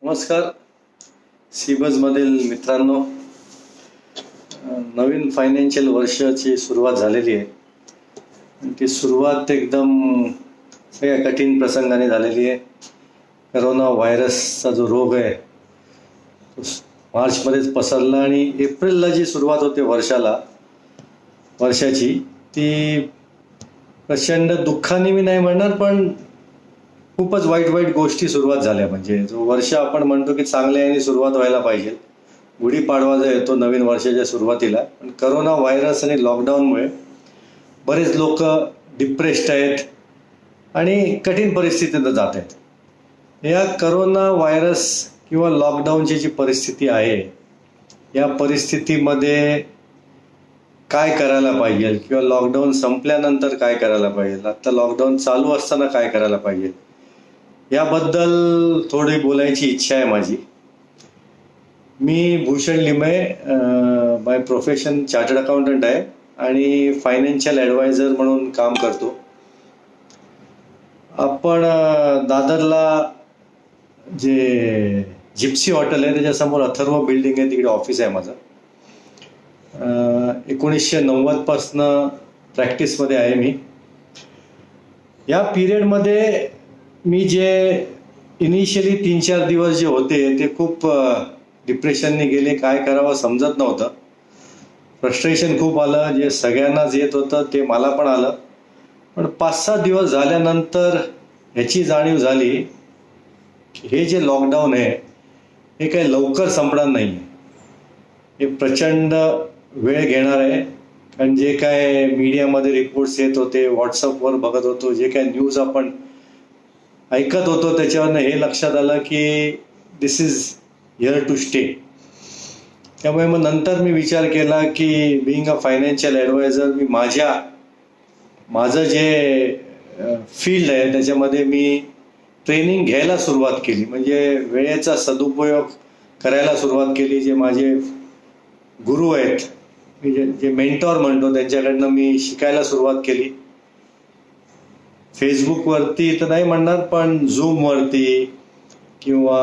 नमस्कार. सीबज मधील मित्रांनो, नवीन फायनान्शियल वर्षाची सुरुवात झालेली आहे. ती सुरुवात एकदम सगळ्या कठीण प्रसंगाने झालेली आहे. करोना व्हायरसचा जो रोग आहे तो मार्चमध्येच पसरला आणि एप्रिलला जी सुरुवात होते वर्षाची ती प्रचंड दुःखाने मी नाही म्हणणार, पण खूपच वाईट वाईट गोष्टी सुरुवात झाल्या. म्हणजे जो वर्ष आपण म्हणतो की चांगल्या याने सुरुवात व्हायला पाहिजे, गुढीपाडवा जो येतो नवीन वर्षाच्या सुरुवातीला, पण करोना व्हायरस आणि लॉकडाऊनमुळे बरेच लोक डिप्रेस्ड आहेत आणि कठीण परिस्थितीत जात आहेत. या करोना व्हायरस किंवा लॉकडाऊनची जी परिस्थिती आहे, या परिस्थितीमध्ये काय करायला पाहिजे किंवा लॉकडाऊन संपल्यानंतर काय करायला पाहिजे, आता लॉकडाऊन चालू असताना काय करायला पाहिजे, याबद्दल थोडी बोलायची इच्छा आहे माझी. मी Bhushan Limaye, by profession chartered accountant आहे आणि फायनान्शियल ॲडवायझर म्हणून काम करतो. आपण दादरला जे जिप्सी हॉटेल आहे त्याच्यासमोर अथर्व बिल्डिंग आहे, तिकडे ऑफिस आहे माझं. 1990 पासनं प्रॅक्टिसमध्ये आहे मी. या पिरियडमध्ये मी जे इनिशियली 3-4 दिवस जे होते ते खूप डिप्रेशनने गेले. काय करावं समजत नव्हतं. फ्रस्ट्रेशन खूप आलं, जे सगळ्यांनाच येत होतं ते मला पण आलं. पण 5-6 दिवस झाल्यानंतर ह्याची जाणीव झाली की हे जे लॉकडाऊन आहे हे काही लवकर संपणार नाही. हे प्रचंड वेळ घेणार आहे. कारण जे काय मीडियामध्ये रिपोर्ट्स येत होते, व्हॉट्सअपवर बघत होतो, जे काय न्यूज आपण ऐकत होतो, त्याच्यावरनं हे लक्षात आलं की दिस इज हिअर टू स्टे. त्यामुळे मग नंतर मी विचार केला की बिईंग अ फायनान्शियल ॲडवायझर, मी माझं जे फील्ड आहे त्याच्यामध्ये मी ट्रेनिंग घ्यायला सुरुवात केली. म्हणजे वेळेचा सदुपयोग करायला सुरुवात केली. जे माझे गुरु आहेत, मी जे मेंटॉर म्हणतो, त्यांच्याकडनं मी शिकायला सुरुवात केली. फेसबुकवरती तर नाही म्हणणार, पण झूमवरती किंवा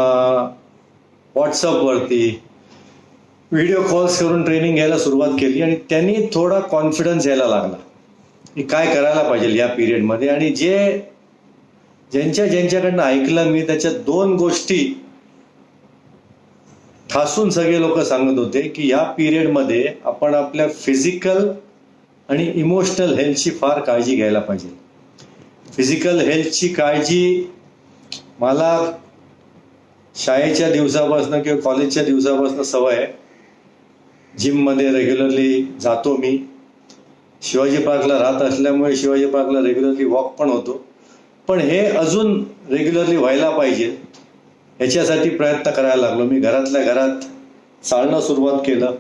व्हॉट्सअपवरती व्हिडिओ कॉल्स करून ट्रेनिंग घ्यायला सुरुवात केली. आणि त्यांनी थोडा कॉन्फिडन्स यायला लागला की काय करायला पाहिजे या पिरियडमध्ये. आणि ज्यांच्याकडनं ऐकलं मी, त्याच्या 2 गोष्टी ठासून सगळे लोक सांगत होते की या पिरियडमध्ये आपण आपल्या फिजिकल आणि इमोशनल हेल्थची फार काळजी घ्यायला पाहिजे. फिजिकल हेल्थची काळजी मला शाळेच्या दिवसापासून किंवा कॉलेजच्या दिवसापासून सवय आहे. जिममध्ये रेग्युलरली जातो मी. शिवाजी पार्कला राहत असल्यामुळे शिवाजी पार्कला रेग्युलरली वॉक पण होतो. पण हे अजून रेग्युलरली व्हायला पाहिजे, ह्याच्यासाठी प्रयत्न करायला लागलो. मी घरातल्या घरात चालणं सुरुवात केलं,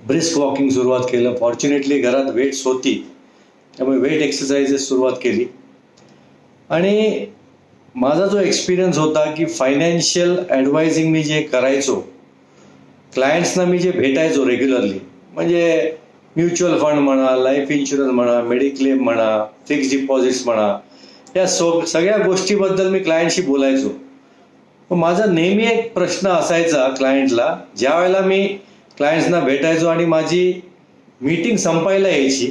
ब्रिस्क वॉकिंग सुरुवात केलं. फॉर्च्युनेटली घरात वेट्स होती, त्यामुळे वेट एक्सरसाइजेस सुरुवात केली. आणि माझा जो एक्सपिरियन्स होता की फायनान्शियल ॲडवायझिंग मी जे करायचो, क्लायंट्सना मी जे भेटायचो रेग्युलरली, म्हणजे म्युच्युअल फंड म्हणा, लाईफ इन्शुरन्स म्हणा, मेडिक्लेम म्हणा, फिक्स डिपॉझिट्स म्हणा, या सगळ्या गोष्टीबद्दल मी क्लायंटशी बोलायचो. माझा नेहमी एक प्रश्न असायचा क्लायंटला, ज्या वेळेला मी क्लायंट्सना भेटायचो आणि माझी मीटिंग संपायला यायची,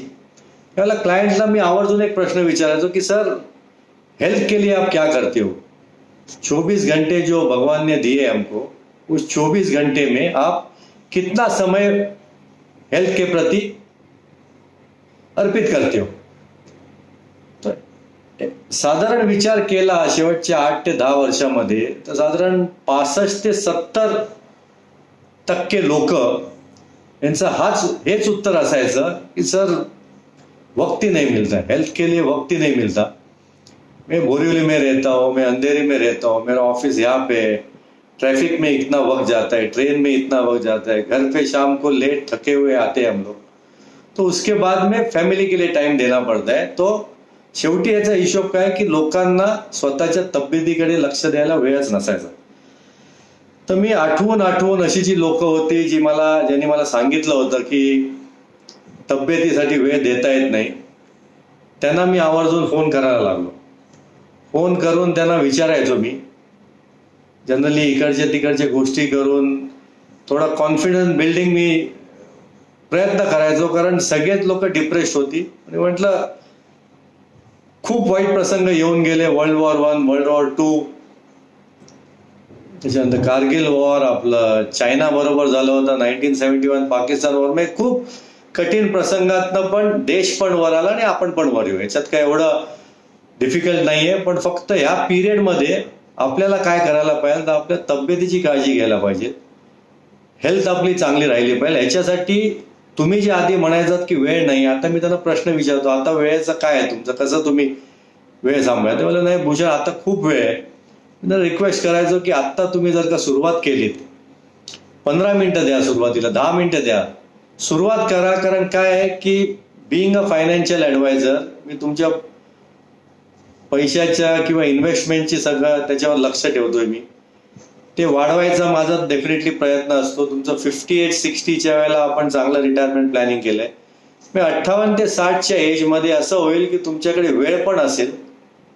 त्यावेळेला क्लायंटला मी आवर्जून एक प्रश्न विचारायचो की सर, हेल्थ के लिए आप क्या करते हो? 24 घंटे जो भगवान ने दिए हमको, उस 24 घंटे में आप कितना समय हेल्थ के प्रति अर्पित करते हो? साधारण विचार केला शेवटच्या 8 ते 10 वर्षामध्ये, तर साधारण 65 ते 70% लोक यांचं हेच उत्तर असायचं की सर, वक्त ही नहीं मिलता, हेल्थ के लिए वक्त ही नहीं मिलता. मैं बोरीवली में रहता हूँ, मैं अंधेरी में रहता हूँ, मेरा ऑफिस यहाँ पे है, ट्रैफिक में इतना वक्त जाता है, ट्रेन में इतना वक्त जाता है, घर पे शाम को लेट थके हुए आते हैं हम लोग, तो उसके बाद में फॅमिली के लिए टाइम देना पड़ता है. तो शेवटी याचा हिशोब काय की लोकांना स्वतःच्या तब्येतीकडे लक्ष द्यायला वेळच नसायचा. तर मी आठवून अशी जी लोक होती ज्यांनी मला सांगितलं होतं की तब्येतीसाठी वेळ देता येत नाही, त्यांना मी आवर्जून फोन करायला लागलो. फोन करून त्यांना विचारायचो मी जनरली इकडच्या तिकडच्या गोष्टी करून थोडा कॉन्फिडन्स बिल्डिंग मी प्रयत्न करायचो, कारण सगळेच लोक डिप्रेस होती. आणि म्हटलं खूप वाईट प्रसंग येऊन गेले, वर्ल्ड वॉर 1, वर्ल्ड वॉर 2, त्याच्यानंतर कारगिल वॉर, आपलं चायना बरोबर झालं होतं, 1971 पाकिस्तान वॉर. म्हणजे खूप कठीण प्रसंगातनं पण देश पण वर आला आणि आपण पण वर येऊ, याच्यात काय एवढं डिफिकल्ट नाहीये. पण फक्त ह्या पिरियडमध्ये आपल्याला काय करायला पाहिजे, तर आपल्या तब्येतीची काळजी घ्यायला पाहिजे, हेल्थ आपली चांगली राहिली पाहिजे. ह्याच्यासाठी तुम्ही जे आधी म्हणायचात की वेळ नाही, आता मी त्यांना प्रश्न विचारतो, आता वेळेचं काय आहे तुमचं, कसं तुम्ही वेळ सांभाळा? ते मला नाही भूषण आता खूप वेळ आहे. रिक्वेस्ट करायचो की आत्ता तुम्ही जर का सुरुवात केलीत, 15 मिनिटं द्या, सुरुवातीला 10 मिनिटं द्या, सुरुवात करा. कारण काय आहे की बिईंग अ फायनान्शियल ॲडवायझर, मी तुमच्या पैशाच्या किंवा इन्व्हेस्टमेंटची सगळं त्याच्यावर लक्ष ठेवतोय. मी ते वाढवायचा माझा डेफिनेटली प्रयत्न असतो. तुमचं 58-60च्या वेळेला आपण चांगलं रिटायरमेंट प्लॅनिंग केलंय. मी 58 ते 60च्या एजमध्ये असं होईल की तुमच्याकडे वेळ पण असेल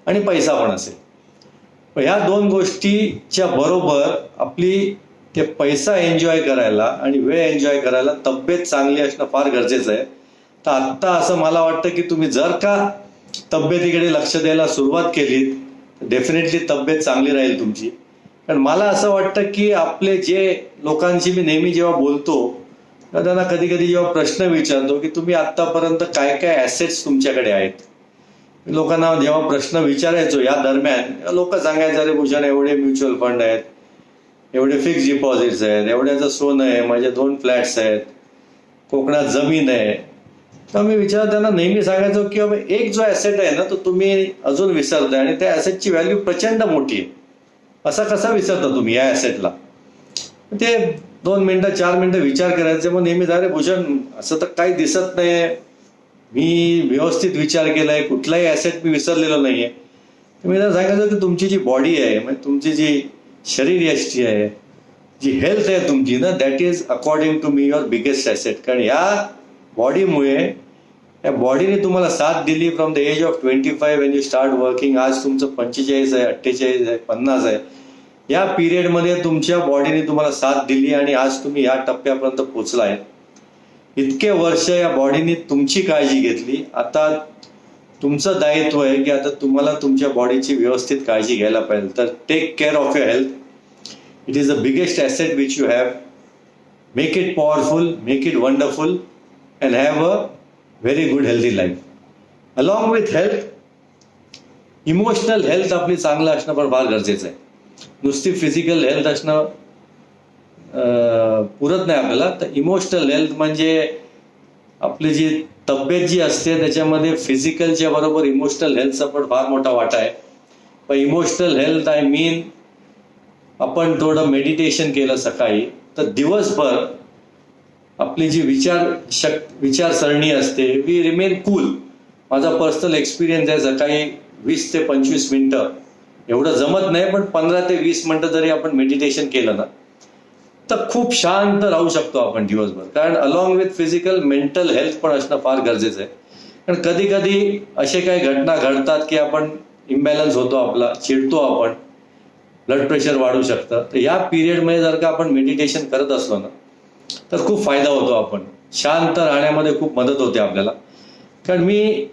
आणि पैसा पण असेल. ह्या दोन गोष्टीच्या बरोबर आपली ते पैसा एन्जॉय करायला आणि वेळ एन्जॉय करायला तब्येत चांगली असणं फार गरजेचं आहे. तर आत्ता असं मला वाटतं की तुम्ही जर का तब्येतीकडे लक्ष द्यायला सुरुवात केली तर डेफिनेटली तब्येत चांगली राहील तुमची. कारण मला असं वाटतं की आपले जे लोकांशी मी नेहमी जेव्हा बोलतो तेव्हा त्यांना कधी कधी जेव्हा प्रश्न विचारतो की तुम्ही आत्तापर्यंत काय काय ॲसेट्स तुमच्याकडे आहेत, लोकांना जेव्हा प्रश्न विचारायचो या दरम्यान लोक सांगायचे, अरे भूषण एवढे म्युच्युअल फंड आहेत, एवढे फिक्स डिपॉझिट्स आहेत, एवढ्याचं सोनं आहे, माझे 2 फ्लॅट्स आहेत, कोकणात जमीन आहे. तर मी विचार त्यांना नेहमी सांगायचो की बाबा एक जो ॲसेट आहे ना तो तुम्ही अजून विसरताय आणि त्या ॲसेटची व्हॅल्यू प्रचंड मोठी आहे. असा कसा विसरता तुम्ही या ॲसेटला? ते 2 मिनिटं 4 मिनिटं विचार करायचे. मग नेहमी अरे भूषण असं तर काही दिसत नाही, मी व्यवस्थित विचार केलाय, कुठलाही ॲसेट मी विसरलेलो नाहीये. मी त्यांना सांगायचं की तुमची जी बॉडी आहे, म्हणजे तुमची जी शरीर यष्टी आहे, जी हेल्थ आहे तुमची ना, that is according to me your biggest asset. कारण या बॉडीमुळे, या बॉडीने तुम्हाला साथ दिली from the age of 25 when you start working. आज तुमचं 45 आहे, 48 आहे, 50 आहे. या पिरियडमध्ये तुमच्या बॉडीने तुम्हाला साथ दिली आणि आज तुम्ही या टप्प्यापर्यंत पोहोचलाय. इतके वर्ष या बॉडीने तुमची काळजी घेतली. आता तुमचं दायित्व आहे की आता तुम्हाला तुमच्या बॉडीची व्यवस्थित काळजी घ्यायला पाहिजे. तर take care of your health. It is the biggest asset which you have. Make it powerful, make it wonderful and have a very good healthy life. Along with health, emotional health आपली चांगलं असणं पण फार गरजेचं आहे. नुसती physical health असणं पुरत नाही आपल्याला. तर इमोशनल हेल्थ म्हणजे आपली जी तब्येत जी असते त्याच्यामध्ये फिजिकलच्या बरोबर इमोशनल हेल्थचा पण फार मोठा वाटा आहे. पण इमोशनल हेल्थ आय मीन आपण थोडं मेडिटेशन केलं सकाळी तर दिवसभर आपली जी विचारसरणी असते, वी रिमेन कूल. माझा पर्सनल एक्सपिरियन्स आहे, सकाळी 20 ते 25 मिनिटं, एवढं जमत नाही पण 15 ते 20 मिनिटं जरी आपण मेडिटेशन केलं ना तर खूप शांत राहू शकतो आपण दिवसभर. कारण along with physical, mental health पण असणं फार गरजेचं आहे. कारण कधी कधी असे काही घटना घडतात की आपण इम्बॅलन्स होतो, आपला चिडतो आपण, ब्लड प्रेशर वाढू शकतं. तर या पिरियडमध्ये जर का आपण मेडिटेशन करत असलो ना तर खूप फायदा होतो. आपण शांत राहण्यामध्ये खूप मदत होते आपल्याला. कारण मी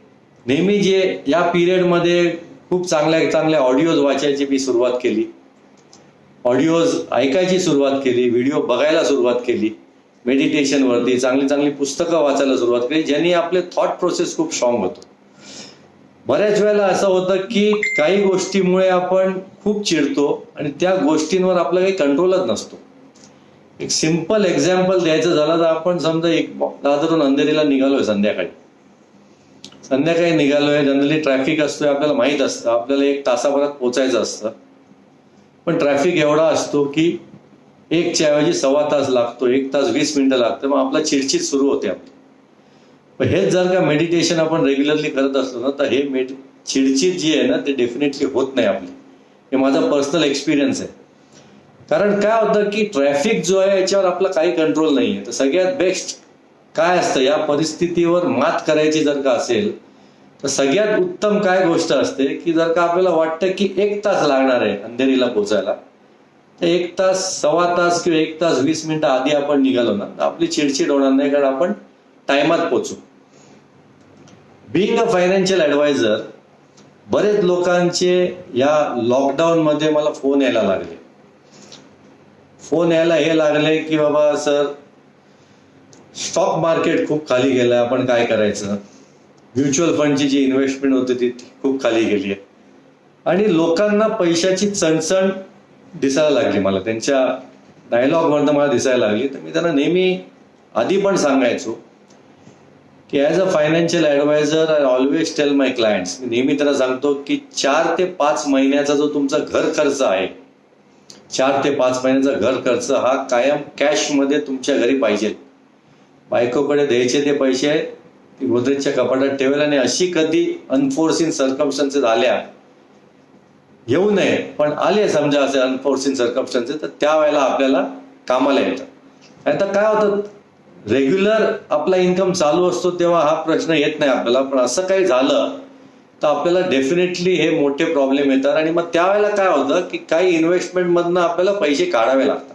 नेहमी जे या पिरियडमध्ये खूप चांगल्या ऑडिओज वाचायची मी सुरुवात केली, ऑडिओज ऐकायची सुरुवात केली, व्हिडिओ बघायला सुरुवात केली, मेडिटेशनवरती चांगली पुस्तकं वाचायला सुरुवात केली, ज्यांनी आपले थॉट प्रोसेस खूप स्ट्रॉंग होतो. बऱ्याच वेळेला असं होतं की काही गोष्टीमुळे आपण खूप चिडतो आणि त्या गोष्टींवर आपला काही कंट्रोलच नसतो. एक सिंपल एक्झाम्पल द्यायचं झालं तर आपण समजा दादरून अंधेरीला निघालोय, संध्याकाळी निघालोय, जनरली ट्रॅफिक असतोय, आपल्याला माहित असतं आपल्याला 1 तासाभरात पोचायचं असतं. पण ट्रॅफिक एवढा असतो की 1च्या ऐवजी 1.25 तास लागतो, 1 तास 20 मिनिटं लागतं. मग आपला चिडचिड सुरू होते आपली. पण हेच जर का मेडिटेशन आपण रेग्युलरली करत असलो ना तर हे चिडचिड जी आहे ना ते डेफिनेटली होत नाही आपली. हे माझा पर्सनल एक्सपिरियन्स आहे. कारण काय होतं की ट्रॅफिक जो आहे याच्यावर आपला काही कंट्रोल नाही आहे. तर सगळ्यात बेस्ट काय असतं या परिस्थितीवर मात करायची जर का असेल तर सगळ्यात उत्तम काय गोष्ट असते की जर का आपल्याला वाटतं की 1 तास लागणार आहे अंधेरीला पोचायला तर 1 तास, सव्वा तास किंवा 1 तास 20 मिनिटं आधी आपण निघालो ना, तर आपली चिडचिड होणार नाही, कारण आपण टायमात पोहोचू. बिईंग अ फायनान्शियल ॲडवायझर, बरेच लोकांचे या लॉकडाऊनमध्ये मला फोन यायला लागले. फोन यायला हे लागले की बाबा सर, स्टॉक मार्केट खूप खाली गेलं, आपण काय करायचं. म्युच्युअल फंडची जी इन्व्हेस्टमेंट होती ती खूप खाली गेली आहे. आणि लोकांना पैशाची चणचण दिसायला लागली. मला त्यांच्या डायलॉगवरनं मला दिसायला लागली. तर मी त्यांना नेहमी आधी पण सांगायचो की as a financial advisor I always tell my clients, मी नेहमी त्यांना सांगतो की 4 ते 5 महिन्याचा जो तुमचा घर खर्च आहे, 4 ते 5 महिन्याचा घर खर्च हा कायम कॅशमध्ये तुमच्या घरी पाहिजे. बायकोकडे द्यायचे ते पैसे गोदरेजच्या कपाटात ठेवेल, आणि अशी कधी अनफोर्सिन सर्कमस्टन्सेस आल्या, येऊ नये पण आले समजा असे अनफोर्सिन सर्कमस्टन्सेस, तर त्यावेळेला आपल्याला कामाला येतं. आता काय होतं, रेग्युलर आपला इन्कम चालू असतो तेव्हा हा प्रश्न येत नाही आपल्याला, पण असं काही झालं तर आपल्याला डेफिनेटली हे मोठे प्रॉब्लेम येतात. आणि मग त्यावेळेला काय होतं की काही इन्व्हेस्टमेंटमधनं आपल्याला पैसे काढावे लागतात,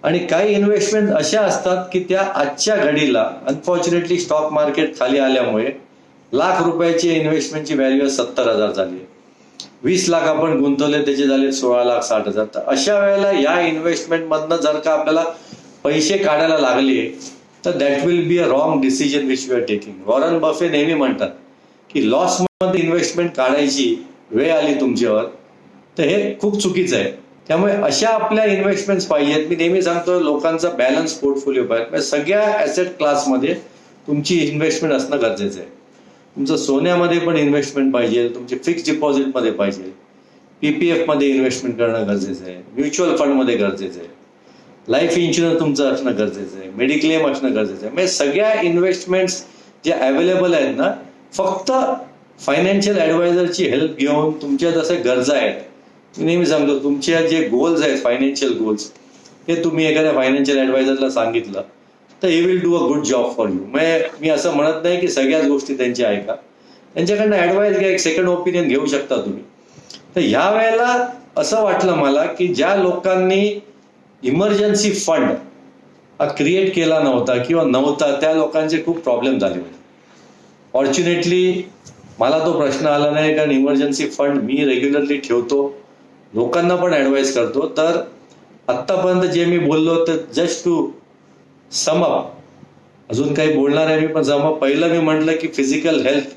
आणि काही इन्व्हेस्टमेंट अशा असतात की त्या आजच्या घडीला अनफॉर्च्युनेटली स्टॉक मार्केट खाली आल्यामुळे लाख रुपयाची इन्व्हेस्टमेंटची व्हॅल्यू 70,000 झाली. 20 लाख आपण गुंतवले, त्याचे झाले 16,60,000. तर अशा वेळेला या इन्व्हेस्टमेंटमधनं जर का आपल्याला पैसे काढायला लागले तर that will be a wrong decision which you are taking. Warren Buffett नेहमी म्हणतात की लॉसमध्ये इन्व्हेस्टमेंट काढायची वेळ आली तुमच्यावर तर हे खूप चुकीचं आहे. त्यामुळे अशा आपल्या इन्व्हेस्टमेंट्स पाहिजेत. मी नेहमी सांगतो लोकांचा बॅलन्स पोर्टफोलिओ पाहिजे. सगळ्या ॲसेट क्लासमध्ये तुमची इन्व्हेस्टमेंट असणं गरजेचं आहे. तुमचं सोन्यामध्ये पण इन्व्हेस्टमेंट पाहिजे, तुमचे फिक्स्ड डिपॉझिटमध्ये पाहिजे, PPF मध्ये इन्व्हेस्टमेंट करणं गरजेचं आहे, म्युच्युअल फंडमध्ये गरजेचं आहे, लाईफ इन्शुरन्स तुमचं असणं गरजेचं आहे, मेडिक्लेम असणं गरजेचं आहे. म्हणजे सगळ्या इन्व्हेस्टमेंट्स जे अवेलेबल आहेत ना, फक्त फायनान्शियल ॲडवायझरची हेल्प घेऊन तुमच्या जसं गरजा आहेत, मी नेहमी सांगतो तुमच्या जे गोल्स आहेत फायनान्शियल गोल्स, ते तुम्ही एखाद्या फायनान्शियल ॲडवायझरला सांगितलं तर he will do a good job for you. म्हणजे मी असं म्हणत नाही की सगळ्याच गोष्टी त्यांच्या ऐका, त्यांच्याकडनं ॲडवाइस घ्या, एक सेकंड ओपिनियन घेऊ शकता तुम्ही. तर ह्या वेळेला असं वाटलं मला की ज्या लोकांनी इमर्जन्सी फंड हा क्रिएट केला नव्हता किंवा नव्हता, त्या लोकांचे खूप प्रॉब्लेम झाले. फॉर्च्युनेटली मला तो प्रश्न आला नाही, कारण इमर्जन्सी फंड मी रेग्युलरली ठेवतो, लोकांना पण ॲडवाइस करतो. तर आत्तापर्यंत जे मी बोललो तर जस्ट टू सम अप, अजून काही बोलणार आहे मी, पण सम अप, पहिलं मी म्हटलं की फिजिकल हेल्थ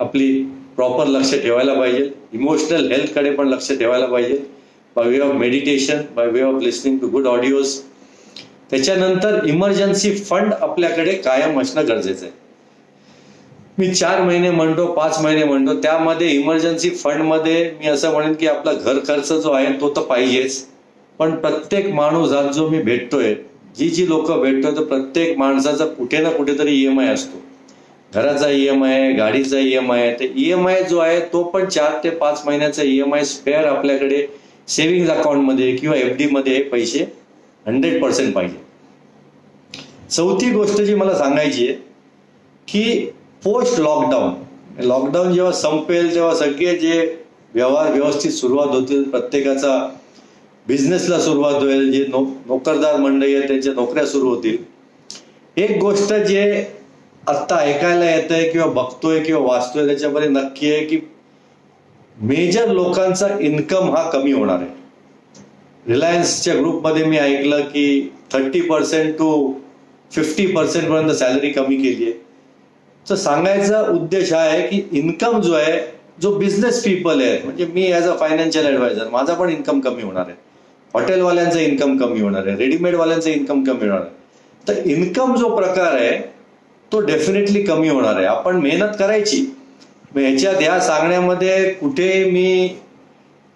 आपली प्रॉपर लक्ष ठेवायला पाहिजे, इमोशनल हेल्थकडे पण लक्ष ठेवायला पाहिजे, by way of meditation, by way of listening to good audios. त्याच्यानंतर इमर्जन्सी फंड आपल्याकडे कायम असणं गरजेचं आहे. मी 4 महिने म्हणतो, 5 महिने म्हणतो, त्यामध्ये इमर्जन्सी फंडमध्ये मी असं म्हणेन की आपला घर खर्च जो आहे तो तर पाहिजेच, पण प्रत्येक माणूस आज जो मी भेटतोय, जी लोक भेटतोय, तर प्रत्येक माणसाचा कुठे ना कुठेतरी EMI असतो. घराचा EMI आहे, गाडीचा EMI आहे. ते EMI जो आहे तो पण 4 ते 5 महिन्याचा EMI स्पेअर आपल्याकडे सेव्हिंग अकाउंटमध्ये किंवा FD मध्ये हे पैसे 100% पाहिजे. चौथी गोष्ट जी मला सांगायची आहे की पोस्ट लॉकडाऊन जेव्हा संपेल तेव्हा सगळे जे व्यवहार व्यवस्थित सुरुवात होतील, प्रत्येकाचा बिझनेसला सुरुवात होईल, जे नोकरदार मंडळी आहेत त्यांच्या नोकऱ्या सुरू होतील. एक गोष्ट जे आत्ता ऐकायला येत आहे किंवा बघतोय किंवा वाचतोय त्याच्यामध्ये नक्की आहे की मेजर लोकांचा इन्कम हा कमी होणार आहे. रिलायन्सच्या ग्रुपमध्ये मी ऐकलं की 30% to 50% पर्यंत सॅलरी कमी केली आहे. तर सांगायचा उद्देश हा आहे की इन्कम जो आहे, जो बिझनेस पीपल आहे, म्हणजे मी ॲज अ फायनान्शियल ॲडवायझर, माझा पण इन्कम कमी होणार आहे, हॉटेलवाल्यांचं इन्कम कमी होणार आहे, रेडीमेडवाल्यांचं इन्कम कमी होणार आहे. तर इन्कम जो प्रकार आहे तो डेफिनेटली कमी होणार आहे. आपण मेहनत करायची. ह्याच्यात ह्या सांगण्यामध्ये कुठे मी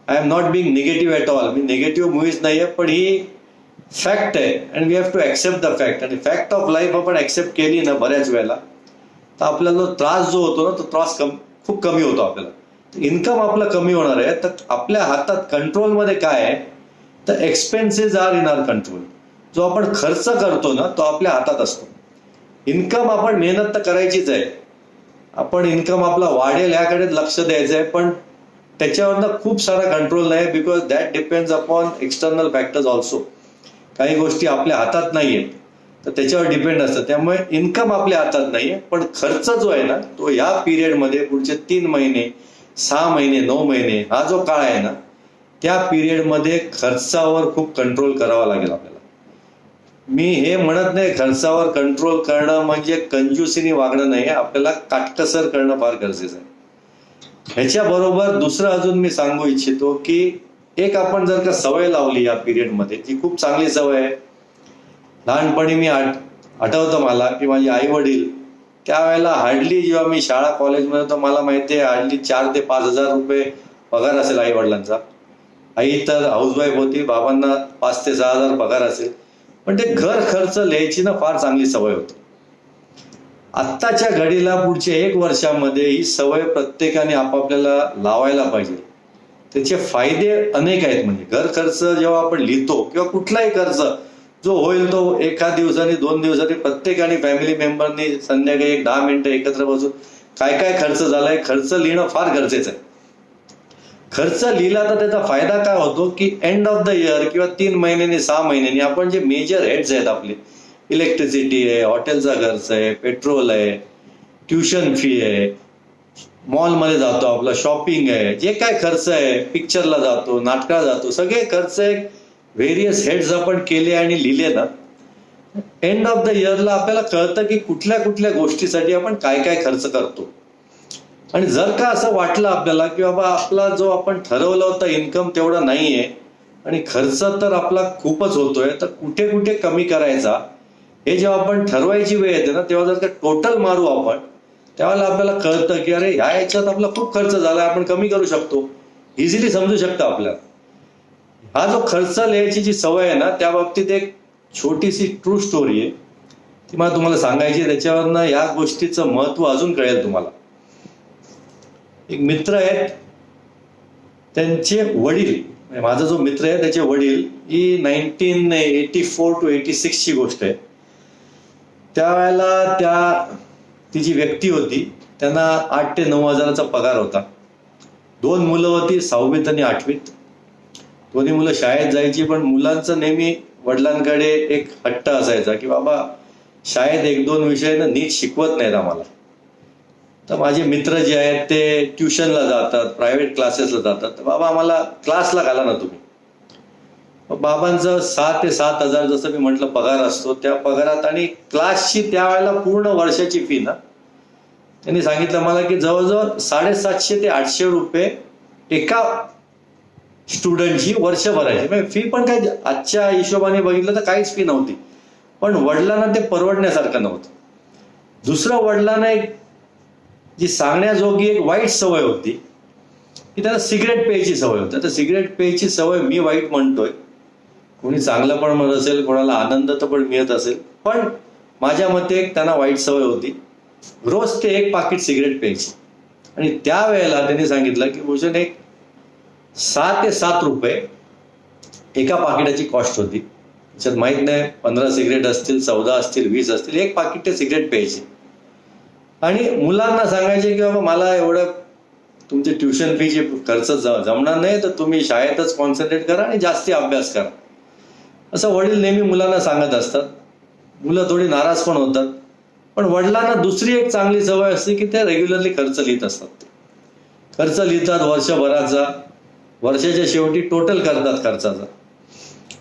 I am not being negative at all, मी निगेटिव्ह मुळीच नाही आहे, पण ही फॅक्ट आहे and we have to accept the fact. आणि फॅक्ट ऑफ लाईफ आपण ॲक्सेप्ट केली ना बऱ्याच वेळेला, तर आपल्याला त्रास जो होतो ना तो त्रास खूप कमी होतो आपल्याला. इन्कम आपलं कमी होणार आहे, तर आपल्या हातात कंट्रोलमध्ये काय आहे, तर expenses are in our control. जो आपण खर्च करतो ना तो आपल्या हातात असतो. इन्कम आपण मेहनत तर करायचीच आहे, आपण इन्कम आपला वाढेल ह्याकडे लक्ष द्यायचं आहे, पण त्याच्यावरनं खूप सारा कंट्रोल नाही, because that depends upon external factors also. काही गोष्टी आपल्या हातात नाही आहेत, तर त्याच्यावर डिपेंड असतं. त्यामुळे इन्कम आपल्या हातात नाहीये, पण खर्च जो आहे ना तो ह्या पिरियडमध्ये पुढचे 3 महिने, 6 महिने, 9 महिने हा जो काळ आहे ना, त्या पिरियडमध्ये खर्चावर खूप कंट्रोल करावा लागेल आपल्याला. मी हे म्हणत नाही खर्चावर कंट्रोल करणं म्हणजे कंजूसीने वागणं नाही, आपल्याला काटकसर करणं फार गरजेचं आहे. ह्याच्याबरोबर दुसरं अजून मी सांगू इच्छितो की एक आपण जर का सवय लावली या पिरियडमध्ये, जी खूप चांगली सवय आहे. लहानपणी मी आठवतं मला की माझे आई वडील त्यावेळेला हार्डली, जेव्हा मी शाळा कॉलेजमध्ये होतो, मला माहिती आहे हार्डली 4 ते 5 हजार रुपये पगार असेल आई वडिलांचा. आई तर हाऊसवाईफ होती, बाबांना 5 ते 6 हजार पगार असेल. पण ते घर खर्च लिहायची ना फार चांगली सवय होती. आत्ताच्या घडीला पुढच्या 1 वर्षामध्ये ही सवय प्रत्येकाने आपापल्याला लावायला पाहिजे. त्याचे फायदे अनेक आहेत. म्हणजे घर खर्च जेव्हा आपण लिहितो किंवा कुठलाही खर्च जो होईल तो एका दिवसाने 2 दिवसांनी प्रत्येकाने फॅमिली मेंबरनी संध्याकाळी 10 मिनिटं एकत्र बसून काय काय खर्च झालाय खर्च लिहिणं फार गरजेचं आहे. खर्च लिहिला तर त्याचा फायदा काय होतो की एंड ऑफ द इयर किंवा 3 महिन्यांनी 6 महिन्यांनी आपण जे मेजर हेड्स आहेत आपले, इलेक्ट्रिसिटी आहे, हॉटेलचा खर्च आहे, पेट्रोल आहे, ट्युशन फी आहे, मॉलमध्ये जातो आपला, शॉपिंग आहे, जे काय खर्च आहे, पिक्चरला जातो, नाटकाला जातो, सगळे खर्च एक व्हेरियस हेड्स आपण केले आणि लिहिले ना, एंड ऑफ द इयरला आपल्याला कळतं की कुठल्या कुठल्या गोष्टीसाठी आपण काय काय खर्च करतो. आणि जर का असं वाटलं आपल्याला की बाबा आपला जो आपण ठरवलं होता इन्कम तेवढा नाहीये आणि खर्च तर आपला खूपच होतोय, तर कुठे कुठे कमी करायचा हे जेव्हा आपण ठरवायची वेळ येते ना, तेव्हा जर का टोटल मारू आपण, त्यावेळेला आपल्याला कळतं की अरे ह्या याच्यात आपला खूप खर्च झाला, आपण कमी करू शकतो. इझिली समजू शकतं आपल्याला. हा जो खर्च लिहायची जी सवय आहे ना, त्या बाबतीत एक छोटीशी ट्रू स्टोरी आहे, ती मला तुम्हाला सांगायची. त्याच्यावरनं या गोष्टीचं महत्व अजून कळेल तुम्हाला. एक मित्र आहेत, त्यांचे वडील, माझा जो मित्र आहे त्याचे वडील, ही 1984 to 86 ची गोष्ट आहे. त्यावेळेला ती जी व्यक्ती होती त्यांना 8 ते 9 हजाराचा पगार होता. 2 मुलं होती, 6वीत आणि 8वीत. दोन्ही मुलं शाळेत जायची, पण मुलांचं नेहमी वडिलांकडे एक हट्ट असायचा की बाबा शाळेत 1-2 विषय ना नीट शिकवत नाहीत आम्हाला. तर माझे मित्र जे आहेत ते ट्युशनला जातात, प्रायव्हेट क्लासेसला जातात, तर बाबा आम्हाला क्लासला घाला ना तुम्ही. बाबांचं 6 ते 7 हजार जसं मी म्हटलं पगार असतो, त्या पगारात आणि क्लासची त्यावेळेला पूर्ण वर्षाची फी ना, त्यांनी सांगितलं मला की जवळजवळ 750 ते 800 रुपये एका स्टुडंटची वर्षभराची. म्हणजे फी पण काय आजच्या हिशोबाने बघितलं तर काहीच फी नव्हती, पण वडिलांना ते परवडण्यासारखं नव्हतं. दुसरं, वडिलांना एक जी सांगण्याजोगी एक वाईट सवय होती की त्यांना सिगरेट प्यायची सवय होती. तर सिगरेट प्यायची सवय मी वाईट म्हणतोय, कोणी चांगलं पण म्हणत असेल, कोणाला आनंद तर पण मिळत असेल, पण माझ्या मते त्यांना वाईट सवय होती. रोज ते 1 पाकिट सिगरेट प्यायची. आणि त्यावेळेला त्यांनी सांगितलं की भूषण एक 6 ते 7 रुपये एका पाकिटाची कॉस्ट होती. त्याच्यात माहित नाही 15 सिगरेट असतील, 14 असतील, 20 असतील, 1 पाकिट ते सिगरेट प्यायची. आणि मुलांना सांगायचे की बाबा मला एवढं तुमचे ट्युशन फीचे खर्च जमणार नाही, तर तुम्ही शाळेतच कॉन्सन्ट्रेट करा आणि जास्ती अभ्यास करा, असं वडील नेहमी मुलांना सांगत असतात. मुलं थोडी नाराज पण होतात, पण वडिलांना दुसरी एक चांगली सवय असते की ते रेग्युलरली खर्च लिहित असतात. खर्च लिहितात वर्षभराचा, वर्षाच्या शेवटी टोटल करतात खर्चाचा.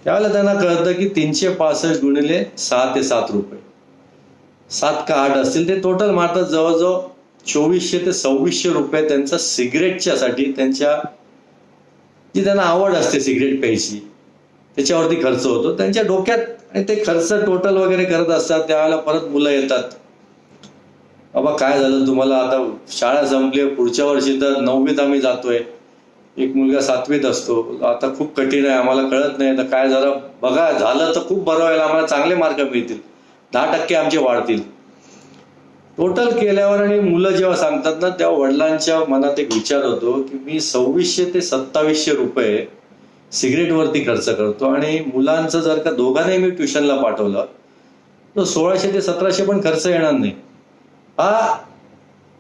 त्यावेळेला त्यांना कळतं की 365 गुणिले 6 ते 7 रुपये, 7 का 8 असतील, ते टोटल मारतात जवळजवळ 2400 ते 2600 रुपये त्यांचा सिगरेटच्या साठी, त्यांच्या जी त्यांना आवड असते सिगरेट प्यायची त्याच्यावरती खर्च होतो त्यांच्या डोक्यात. आणि ते खर्च टोटल वगैरे करत असतात. त्यावेळेला परत मुलं येतात, बाबा काय झालं तुम्हाला, आता शाळा संपली, पुढच्या वर्षी तर 9वीत आम्ही जातोय, एक मुलगा 7वीत असतो, आता खूप कठीण आहे, आम्हाला कळत नाही, तर काय जरा बघा, झालं तर खूप बरं होईल, आम्हाला चांगले मार्क मिळतील, 10% आमचे वाढतील. टोटल केल्यावर आणि मुलं जेव्हा सांगतात ना, तेव्हा वडिलांच्या मनात एक विचार होतो की मी 2600 ते 2700 रुपये सिगरेटवरती खर्च करतो, आणि मुलांचं जर का दोघांनाही मी ट्युशनला पाठवलं तर 1600 ते 1700 पण खर्च येणार नाही. हा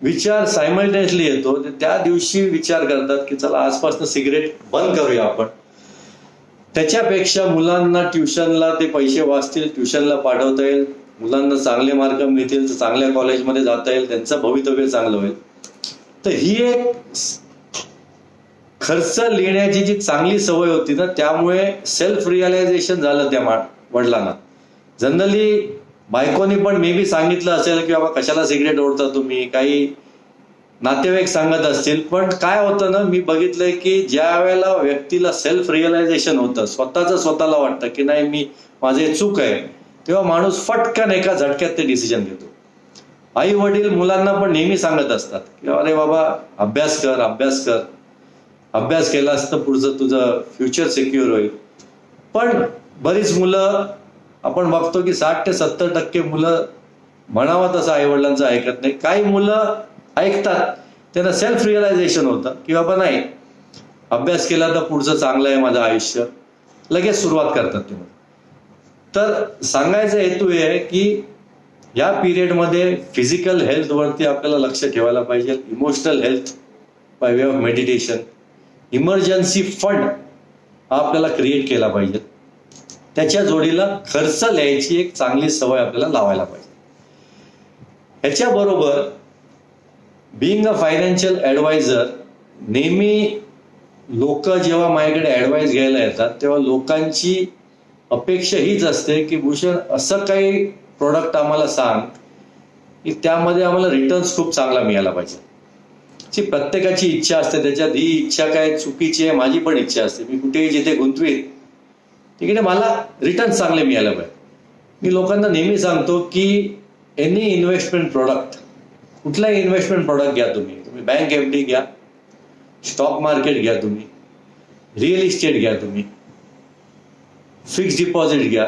विचार सायमल्टेनियसली येतो, त्या दिवशी विचार करतात की चला आजपासून सिगरेट बंद करूया आपण. त्याच्यापेक्षा मुलांना ट्युशनला ते पैसे वाचतील, ट्युशनला पाठवता येईल, मुलांना चांगले मार्क मिळतील तर चांगल्या कॉलेजमध्ये जाता येईल, त्यांचं भवितव्य चांगलं होईल. तर ही एक खर्च लिहिण्याची जी चांगली सवय होती ना, त्यामुळे सेल्फ रिअलायझेशन झालं त्या वडिलांना. जनरली बायकोनी पण मे बी सांगितलं असेल की बाबा कशाला सिगरेट ओढता तुम्ही, काही नातेवाईक सांगत असतील, पण काय होतं ना, मी बघितलंय की ज्या वेळेला व्यक्तीला सेल्फ रिअलायझेशन होतं, स्वतःला वाटतं की नाही मी माझे चूक आहे, तेव्हा माणूस फटकन एका झटक्यात ते डिसिजन घेतो. आई वडील मुलांना पण नेहमी सांगत असतात की अरे बाबा अभ्यास कर, अभ्यास केलास तर पुढचं तुझं फ्युचर सिक्युअर होईल. पण बरीच मुलं आपण बघतो की 60 ते 70% मुलं म्हणावं तसं आई वडिलांचं ऐकत नाही. काही मुलं ऐकतात, त्यांना सेल्फ रिअलायझेशन होतं की बाबा नाही अभ्यास केला तर पुढचं चांगलं आहे माझं आयुष्य, लगेच सुरुवात करतात ते. तर सांगायचा हेतू हे आहे की या पिरियडमध्ये फिजिकल हेल्थवरती आपल्याला लक्ष ठेवायला पाहिजे, emotional health bye way of meditation, emergency fund हा आपल्याला क्रिएट केला पाहिजे, त्याच्या जोडीला खर्च लिहायची एक चांगली सवय आपल्याला लावायला पाहिजे. ह्याच्याबरोबर बिईंग अ फायनान्शियल ॲडवायझर, नेहमी लोक जेव्हा माझ्याकडे ॲडवाइस घ्यायला येतात तेव्हा लोकांची अपेक्षा हीच असते की भूषण असं काही प्रोडक्ट आम्हाला सांग की त्यामध्ये आम्हाला रिटर्न्स खूप चांगला मिळाला पाहिजे. प्रत्येकाची इच्छा असते, त्याच्यात ही इच्छा काय चुकीची आहे, माझी पण इच्छा असते. मी कुठेही जिथे गुंतवीत तिकडे मला रिटर्न चांगले मिळायला पाहिजे. मी लोकांना नेहमी सांगतो की एनी इन्व्हेस्टमेंट प्रोडक्ट, कुठलाही इन्व्हेस्टमेंट प्रोडक्ट घ्या, तुम्ही बँक एफडी घ्या, स्टॉक मार्केट घ्या, तुम्ही रिअल इस्टेट घ्या, तुम्ही फिक्स डिपॉझिट घ्या,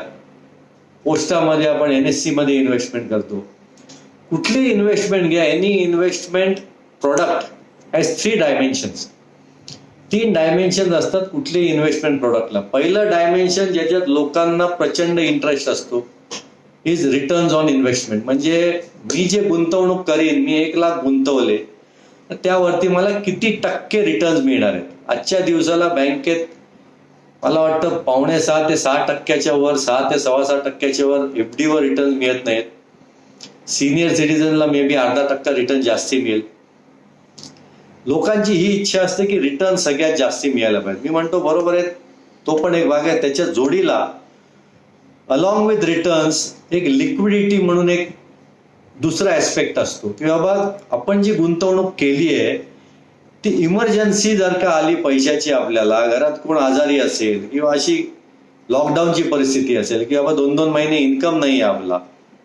पोस्टामध्ये आपण NSE मध्ये इन्व्हेस्टमेंट करतो, कुठली इन्व्हेस्टमेंट घ्या, any investment product has 3 dimensions. 3 dimension असतात कुठल्याही इन्व्हेस्टमेंट प्रोडक्टला. पहिलं डायमेन्शन ज्याच्यात लोकांना प्रचंड इंटरेस्ट असतो इज रिटर्न्स ऑन इन्व्हेस्टमेंट. म्हणजे मी जे गुंतवणूक करीन, मी 1 लाख गुंतवले तर त्यावरती मला किती टक्के रिटर्न्स मिळणार आहेत. आजच्या दिवसाला बँकेत मला वाटतं 5.5 ते 6% वर, 6 ते 6.25% वर FD वर रिटर्न मिळत नाहीत. सिनियर सिटीजनला मे बी 0.5% रिटर्न जास्ती मिळेल. लोकांची ही इच्छा असते की रिटर्न सगळ्यात जास्ती मिळायला पाहिजे. मी म्हणतो बरोबर आहे, तो पण एक भाग आहे. त्याच्या जोडीला अलॉंग विथ रिटर्न्स एक लिक्विडिटी म्हणून एक दुसरा ऍस्पेक्ट असतो की बाबा आपण जी गुंतवणूक केली आहे ती इमर्जन्सी जर का आली पैशाची, आपल्याला घरात कोण आजारी असेल किंवा अशी लॉकडाऊनची परिस्थिती असेल की बाबा 2-2 महिने इन्कम नाही आहे, आपला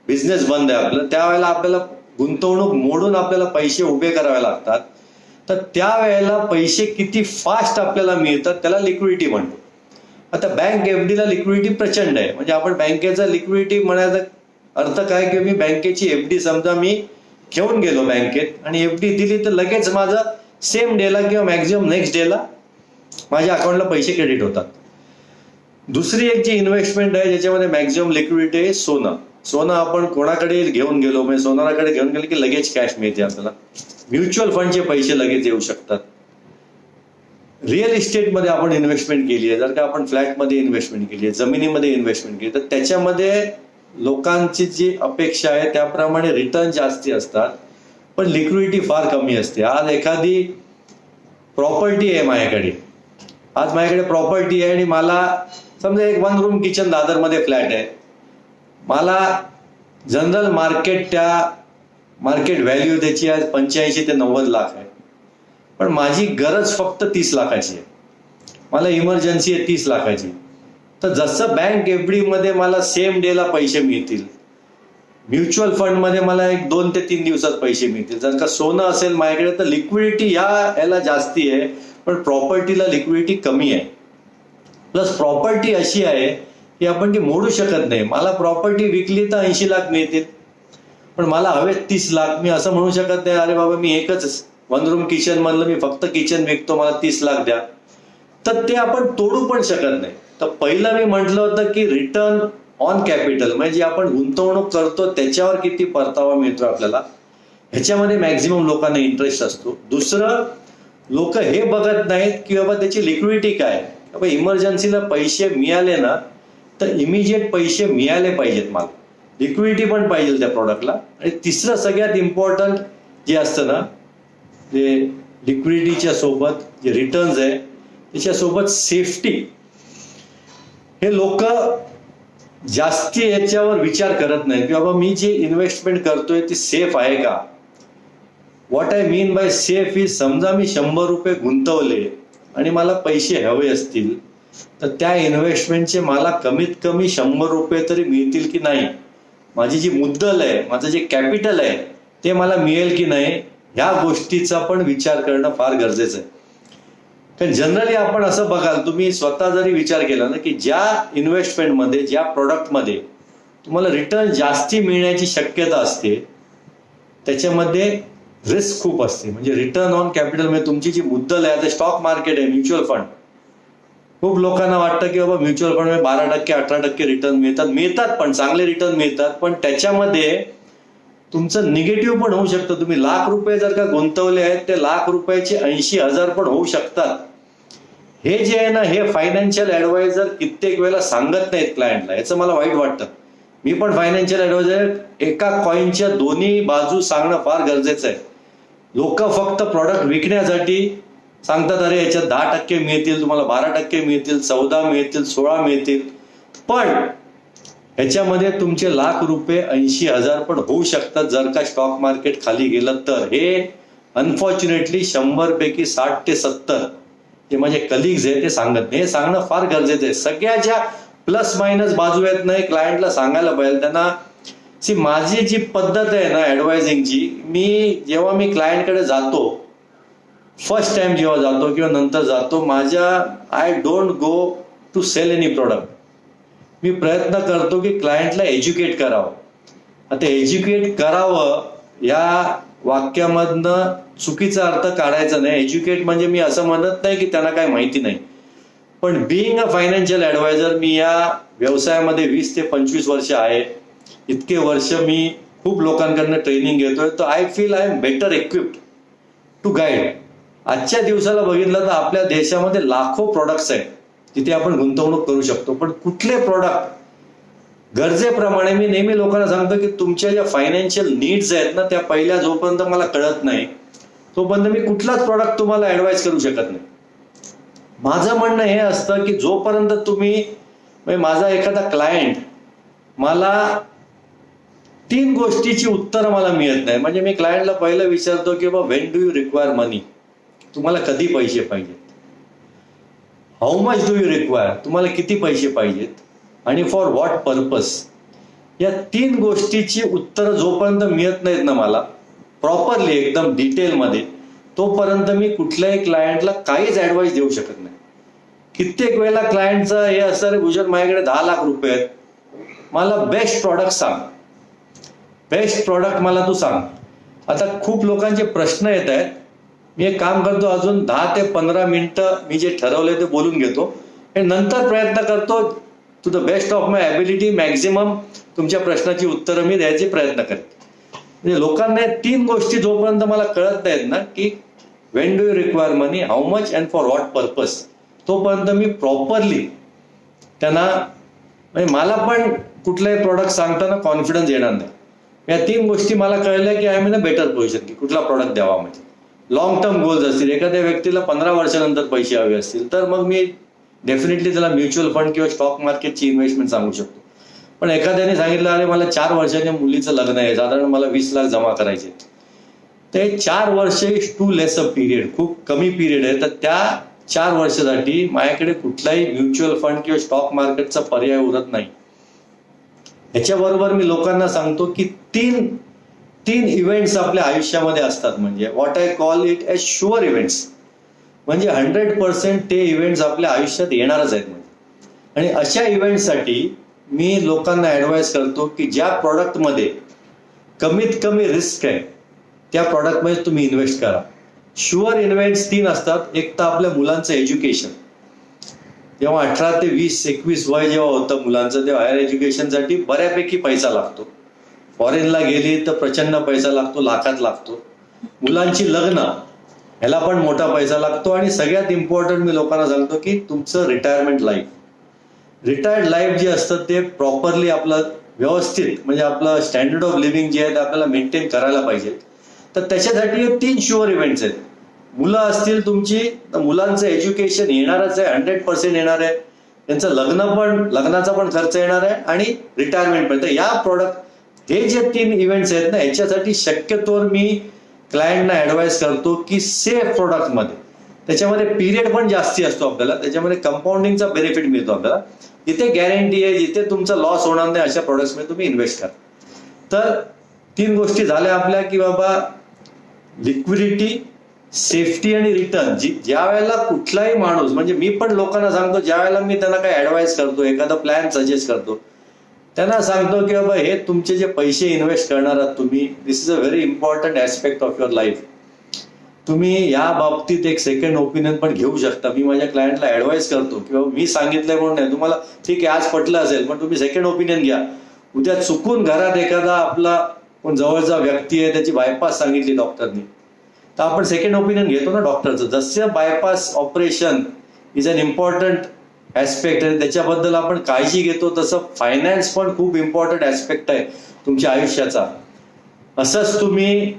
बिझनेस बंद आहे आपलं, त्यावेळेला आपल्याला गुंतवणूक मोडून आपल्याला पैसे उभे करावे लागतात. तर त्यावेळेला पैसे किती फास्ट आपल्याला मिळतात त्याला लिक्विडिटी म्हणतो. आता बँक एफडीला लिक्विडिटी प्रचंड आहे. म्हणजे आपण बँकेचा लिक्विडिटी म्हणायचा अर्थ काय की मी बँकेची एफडी समजा मी घेऊन गेलो बँकेत आणि एफडी दिली तर लगेच माझं सेम डेला किंवा मॅक्झिमम नेक्स्ट डेला माझ्या अकाउंटला पैसे क्रेडिट होतात. दुसरी एक जी इन्व्हेस्टमेंट आहे ज्याच्यामध्ये मॅक्झिमम लिक्विडिटी आहे सोनं. सोनं आपण कोणाकडे घेऊन गेलो, म्हणजे सोनाराकडे घेऊन गेलो की लगेच कॅश मिळते आपल्याला. म्युच्युअल फंडचे पैसे लगेच येऊ शकतात. रिअल इस्टेटमध्ये आपण इन्व्हेस्टमेंट केली आहे, जर का आपण फ्लॅटमध्ये इन्व्हेस्टमेंट केली आहे, जमिनीमध्ये इन्व्हेस्टमेंट केली, तर त्याच्यामध्ये लोकांची जी अपेक्षा आहे त्याप्रमाणे रिटर्न जास्ती असतात पण लिक्विडिटी फार कमी असते. आज एखादी प्रॉपर्टी आहे माझ्याकडे, प्रॉपर्टी आहे आणि मला समजा एक 1 रूम किचन दादरमध्ये फ्लॅट आहे, मला जनरल मार्केट व्हॅल्यू त्याची आज 85 ते 90 लाख आहे, पण माझी गरज फक्त 30 लाखाची आहे, मला इमर्जन्सी आहे 30 लाखाची. तर जसं बँक एफडी मध्ये मला सेम डेला पैसे मिळतील, म्युच्युअल फंड मध्ये मला 1-2 ते 3 दिवसात पैसे मिळतील. जर का सोनं असेल माझ्याकडे तर लिक्विडिटी याला जास्ती आहे पण प्रॉपर्टीला लिक्विडिटी कमी आहे. प्लस प्रॉपर्टी अशी आहे की आपण ती मोडू शकत नाही. मला प्रॉपर्टी विकली तर 80 लाख मिळतील पण मला हवे 30 लाख. मी असं म्हणू शकत नाही अरे बाबा मी एकच 1 रूम किचन म्हणलं मी फक्त किचन विकतो, मला 30 लाख द्या. तर ते आपण तोडू पण शकत नाही. तर पहिलं मी म्हटलं होतं की रिटर्न ऑन कॅपिटल म्हणजे आपण गुंतवणूक करतो त्याच्यावर किती परतावा मिळतो आपल्याला, ह्याच्यामध्ये मॅक्झिमम लोकांना इंटरेस्ट असतो. दुसरं, लोक हे बघत नाहीत की बाबा त्याची लिक्विडिटी काय. बाबा इमर्जन्सीला पैसे मिळाले ना तर इमिजिएट पैसे मिळाले पाहिजेत, मला लिक्विडिटी पण पाहिजे त्या प्रॉडक्टला. आणि तिसरं सगळ्यात इम्पॉर्टंट जे असतं ना, जे लिक्विडिटीच्या सोबत जे रिटर्न्स आहे त्याच्यासोबत सेफ्टी. हे लोक जास्ती याच्यावर विचार करत नाही की बाबा मी जे इन्व्हेस्टमेंट करतोय ती सेफ आहे का. What I mean by safe is, समजा मी 100 रुपये गुंतवले आणि मला पैसे हवे असतील तर त्या इन्व्हेस्टमेंटचे मला कमीत कमी 100 रुपये तरी मिळतील की नाही. माझी जी मुद्दल आहे, माझं जे कॅपिटल आहे ते मला मिळेल की नाही, ह्या गोष्टीचा पण विचार करणं फार गरजेचं आहे. कारण जनरली आपण असं बघाल, तुम्ही स्वतः जरी विचार केला ना की ज्या इन्व्हेस्टमेंटमध्ये, ज्या प्रोडक्टमध्ये तुम्हाला रिटर्न जास्ती मिळण्याची शक्यता असते त्याच्यामध्ये रिस्क खूप असते. म्हणजे रिटर्न ऑन कॅपिटल, म्हणजे तुमची जी मुद्दल आहे, स्टॉक मार्केट आहे, म्युच्युअल फंड, खूप लोकांना वाटतं की बाबा म्युच्युअल फंड मध्ये 12%, 18% रिटर्न मिळतात पण चांगले रिटर्न मिळतात, पण त्याच्यामध्ये तुमचं निगेटिव्ह पण होऊ शकतं. तुम्ही ₹1,00,000 जर का गुंतवले आहेत, ते ₹1,00,000चे 80,000 पण होऊ शकतात. हे जे आहे ना, हे फायनान्शियल ऍडवायझर कित्येक वेळेला सांगत नाहीत क्लायंटला. याचं मला वाईट वाटतं. मी पण फायनान्शियल ऍडवायझर, एका कॉईनच्या दोन्ही बाजू सांगणं फार गरजेचं आहे. लोक फक्त प्रॉडक्ट विकण्यासाठी सांगतात, अरे याच्यात 10% मिळतील, तुम्हाला 12% मिळतील, 14 मिळतील, 16 मिळतील, पण ह्याच्यामध्ये तुमचे ₹1,00,000 80,000 पण होऊ शकतात जर का स्टॉक मार्केट खाली गेलं तर. हे अनफॉर्च्युनेटली 100 पैकी 60 ते 70 जे माझे कलिग्स आहे ते सांगत नाही. हे सांगणं फार गरजेचं आहे. सगळ्याच्या प्लस मायनस बाजू आहेत नाही, क्लायंटला सांगायला पाहिजे त्यांना. माझी जी पद्धत आहे ना ऍडवायझिंगची, जेव्हा मी क्लायंटकडे जातो, फर्स्ट टाइम जेव्हा जातो किंवा नंतर जातो, I don't go to sell any product. मी प्रयत्न करतो की क्लायंटला एज्युकेट करावं. आता एज्युकेट करावं या वाक्यामधनं चुकीचा अर्थ काढायचा नाही. एज्युकेट म्हणजे मी असं म्हणत नाही की त्यांना काय माहिती नाही, पण बिईंग अ फायनान्शियल ऍडवायझर, मी या व्यवसायामध्ये 20 ते 25 वर्ष आहे. इतके वर्ष मी खूप लोकांकडनं ट्रेनिंग घेतोय, तर I feel I am better equipped to guide. आजच्या दिवसाला बघितलं तर आपल्या देशामध्ये लाखो प्रोडक्ट्स आहेत जिथे आपण गुंतवणूक करू शकतो, पण कुठले प्रोडक्ट गरजेप्रमाणे. मी नेहमी लोकांना सांगतो की तुमच्या ज्या फायनान्शियल नीड्स आहेत ना, त्या पहिल्या जोपर्यंत मला कळत नाही तोपर्यंत मी कुठलाच प्रोडक्ट तुम्हाला ऍडवाइस करू शकत नाही. माझं म्हणणं हे असतं की जोपर्यंत तुम्ही, माझा एखादा क्लायंट मला 3 गोष्टीची उत्तरं मला मिळत नाही, म्हणजे मी क्लायंटला पहिलं विचारतो की बाबा व्हेन डू यू रिक्वायर मनी, तुम्हाला कधी पैसे पाहिजेत, how much do you require, तुम्हाला किती पैसे पाहिजेत, आणि फॉर व्हॉट पर्पज. या 3 गोष्टीची उत्तरं जोपर्यंत मिळत नाहीत ना मला प्रॉपरली एकदम डिटेलमध्ये, तोपर्यंत मी कुठल्याही क्लायंटला काहीच ऍडवाइस देऊ शकत नाही. कित्येक वेळेला क्लायंटचं हे असतं, रे भूषण माझ्याकडे ₹10,00,000 आहेत, मला बेस्ट प्रॉडक्ट सांग, बेस्ट प्रॉडक्ट मला तू सांग. आता खूप लोकांचे प्रश्न येत आहेत. मी एक काम करतो, अजून 10 ते 15 मिनिटं मी जे ठरवलंय ते बोलून घेतो आणि नंतर प्रयत्न करतो to the best of my ability maximum तुमच्या प्रश्नाची उत्तरं मी द्यायचे प्रयत्न करते. म्हणजे लोकांना 3 गोष्टी जोपर्यंत मला कळत नाहीत ना, की when do you require money, how much and for what purpose, तोपर्यंत मी प्रॉपरली त्यांना, म्हणजे मला पण कुठलाही प्रॉडक्ट सांगताना कॉन्फिडन्स येणार नाही. या 3 गोष्टी मला कळल्या की I am in a better position की कुठला प्रॉडक्ट द्यावा. म्हणजे लॉंग टर्म गोल्स असतील, एखाद्या व्यक्तीला 15 वर्षानंतर पैसे हवे असतील तर मग मी डेफिनेटली त्याला म्युच्युअल फंड किंवा स्टॉक मार्केटची इन्व्हेस्टमेंट सांगू शकतो. पण एखाद्याने सांगितलं, अरे मला 4 वर्षाच्या मुलीचं लग्न आहे, साधारण मला 20 लाख जमा करायचे, ते 4 वर्ष is too less a period, खूप कमी पिरियड आहे. तर त्या 4 वर्षासाठी माझ्याकडे कुठलाही म्युच्युअल फंड किंवा स्टॉक मार्केटचा पर्याय उरत नाही. ह्याच्याबरोबर मी लोकांना सांगतो की 3 इव्हेंट्स आपल्या आयुष्यामध्ये असतात, म्हणजे what I call it assured events. म्हणजे 100% ते इव्हेंट्स आपल्या आयुष्यात येणारच आहेत. आणि अशा इव्हेंटसाठी मी लोकांना ऍडवाइस करतो की ज्या प्रॉडक्टमध्ये कमीत कमी रिस्क आहे त्या प्रॉडक्टमध्ये तुम्ही इन्व्हेस्ट करा. शुअर इन्व्हेंट्स 3 असतात. एक तर आपल्या मुलांचं एज्युकेशन, जेव्हा 18 ते 20-21 वय जेव्हा होतं मुलांचं, तेव्हा हायर एज्युकेशनसाठी बऱ्यापैकी पैसा लागतो. फॉरेनला गेली तर प्रचंड पैसा लागतो, लाखात लागतो. मुलांची लग्न, ह्याला पण मोठा पैसा लागतो. आणि सगळ्यात इम्पॉर्टंट मी लोकांना सांगतो की तुमचं रिटायरमेंट लाईफ, रिटायर्ड लाईफ जे असतं ते प्रॉपरली आपलं व्यवस्थित, म्हणजे आपलं स्टँडर्ड ऑफ लिव्हिंग जे आहे ते आपल्याला मेंटेन करायला पाहिजे. तर त्याच्यासाठी 3 शुअर इव्हेंट्स आहेत. मुलं असतील तुमची तर मुलांचं एज्युकेशन येणारच आहे, 100% येणार आहे. त्यांचं लग्नाचा पण खर्च येणार आहे आणि रिटायरमेंट पण. तर या हे जे 3 इव्हेंट्स आहेत ना, याच्यासाठी शक्यतोवर मी क्लायंटना ऍडवाइस करतो की सेफ प्रोडक्टमध्ये, त्याच्यामध्ये पिरियड पण जास्ती असतो आपल्याला, त्याच्यामध्ये कंपाऊंडिंगचा बेनिफिट मिळतो आपल्याला, जिथे गॅरंटी आहे, जिथे तुमचा लॉस होणार नाही अशा प्रोडक्ट्समध्ये तुम्ही इन्व्हेस्ट करा. तर 3 गोष्टी झाल्या आपल्या की बाबा लिक्विडिटी, सेफ्टी आणि रिटर्न. ज्या वेळेला कुठलाही माणूस, म्हणजे मी पण लोकांना सांगतो, ज्या वेळेला मी त्यांना काही ऍडवाइस करतो, एखादा प्लॅन सजेस्ट करतो, त्यांना सांगतो की बाबा हे तुमचे जे पैसे इन्व्हेस्ट करणार आहात तुम्ही, this is a very important aspect of your life. तुम्ही या बाबतीत एक सेकंड ओपिनियन पण घेऊ शकता. मी माझ्या क्लायंटला ऍडवाइस करतो की बाबा मी सांगितलंय म्हणून नाही, तुम्हाला ठीक आहे आज पटलं असेल पण तुम्ही सेकंड ओपिनियन घ्या. उद्या चुकून घरात एखादा आपला कोण जवळचा व्यक्ती आहे, त्याची बायपास सांगितली डॉक्टरनी, तर आपण सेकंड ओपिनियन घेतो ना डॉक्टरचं. जसं bypass operation is an important aspect आहे, त्याच्याबद्दल आपण काळजी घेतो, तसं फायनान्स पण खूप इम्पॉर्टंट ऍस्पेक्ट आहे तुमच्या आयुष्याचा. असंच तुम्ही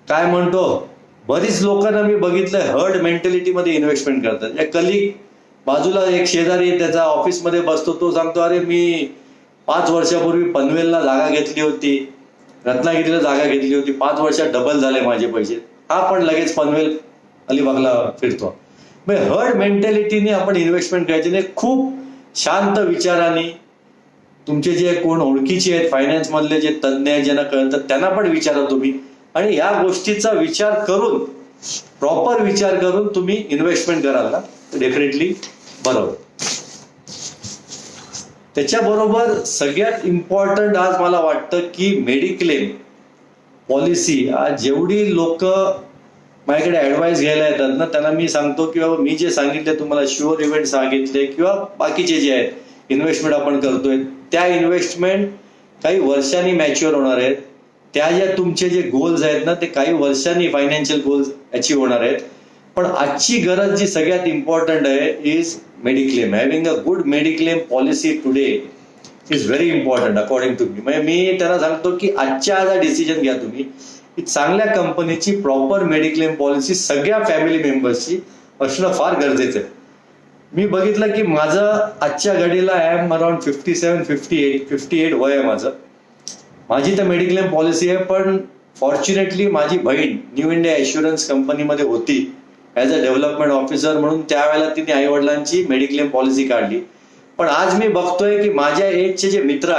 काय म्हणतो, बरीच लोकांना मी बघितलं हर्ड मेंटॅलिटीमध्ये इन्व्हेस्टमेंट करतात. या कलिग बाजूला एक शेजारी त्याचा ऑफिसमध्ये बसतो, तो सांगतो अरे मी 5 वर्षापूर्वी पनवेलला जागा घेतली होती, रत्नागिरीला जागा घेतली होती, 5 वर्षात डबल झाले माझे पैसे. हा पण लगेच पनवेल अलिबागला फिरतो. म्हणजे हर्ड मेंटॅलिटीने आपण इन्व्हेस्टमेंट करायची नाही. खूप शांत विचाराने तुमचे जे कोण ओळखीचे आहेत फायनान्स मधले जे तज्ज्ञ आहेत, ज्यांना कळतं, त्यांना पण विचारा तुम्ही. आणि या गोष्टीचा विचार करून, प्रॉपर विचार करून तुम्ही इन्व्हेस्टमेंट कराल ना, तर डेफिनेटली बरोबर. त्याच्याबरोबर सगळ्यात इम्पॉर्टंट आज मला वाटतं की मेडिक्लेम पॉलिसी. आज जेवढी लोक माझ्याकडे ऍडवाइस घ्यायला येतात ना, त्यांना मी सांगतो की बाबा मी जे सांगितले तुम्हाला, शुअर इव्हेंट सांगितले किंवा बाकीचे जे आहेत इन्व्हेस्टमेंट आपण करतोय, त्या इन्व्हेस्टमेंट काही वर्षांनी मॅच्युअर होणार आहेत. त्या ज्या तुमचे जे गोल्स आहेत ना, ते काही वर्षांनी फायनान्शियल गोल्स अचीव्ह होणार आहेत. पण आजची गरज जी सगळ्यात इम्पॉर्टंट आहे is mediclaim. Having a good mediclaim policy today is very important according to me. म्हणजे मी त्यांना सांगतो की आजच्या आज डिसिजन घ्या तुम्ही की चांगल्या कंपनीची प्रॉपर मेडिक्लेम पॉलिसी सगळ्या फॅमिली मेंबर्सची असणं फार गरजेचं आहे. मी बघितलं की माझं आजच्या घडीला आय एम अराउंड 57-58 वय आहे माझं. माझी तर मेडिक्लेम पॉलिसी आहे, पण फॉर्च्युनेटली माझी बहीण न्यू इंडिया इन्शुरन्स कंपनीमध्ये होती ऍज अ डेव्हलपमेंट ऑफिसर म्हणून. त्यावेळेला तिने आई वडिलांची मेडिक्लेम पॉलिसी काढली. पण आज मी बघतोय की माझ्या एजचे जे मित्र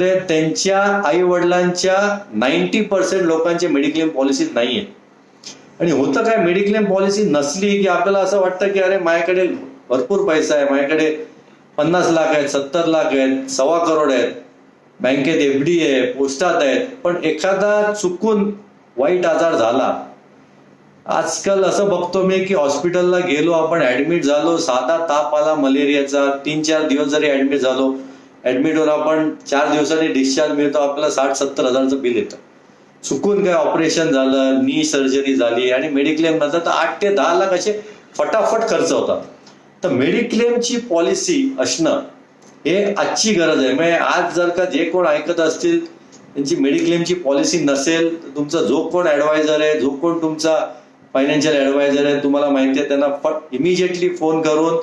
आहेत, त्यांच्या आई वडिलांच्या 90% लोकांचे मेडिक्लेम पॉलिसी नाहीये. आणि होतं काय, मेडिक्लेम पॉलिसी नसली की आपल्याला असं वाटतं की अरे माझ्याकडे भरपूर पैसा आहे, माझ्याकडे 50 लाख आहेत, 70 लाख आहेत, 1.25 करोड आहेत, बँकेत FD आहे, पोस्टात आहेत. पण एखादा चुकून वाईट आजार झाला, आजकाल असं बघतो मी की हॉस्पिटलला गेलो, आपण ऍडमिट झालो, साधा ताप आला मलेरियाचा, 3-4 दिवस जरी ऍडमिट झालो, ऍडमिटवर आपण 4 दिवसांनी डिस्चार्ज मिळतो, आपल्याला 60-70 हजारचं बिल येतं. चुकून काय ऑपरेशन झालं, नी सर्जरी झाली आणि मेडिक्लेम नंतर तर 8 ते 10 लाख असे फटाफट खर्च होतात. तर मेडिक्लेमची पॉलिसी असणं हे आजची गरज आहे. म्हणजे आज जर का जे कोण ऐकत असतील त्यांची मेडिक्लेमची पॉलिसी नसेल, तर तुमचा जो कोण ऍडवायझर आहे, जो कोण तुमचा फायनान्शियल ऍडवायझर आहे, तुम्हाला माहिती आहे, त्यांना इमिजिएटली फोन करून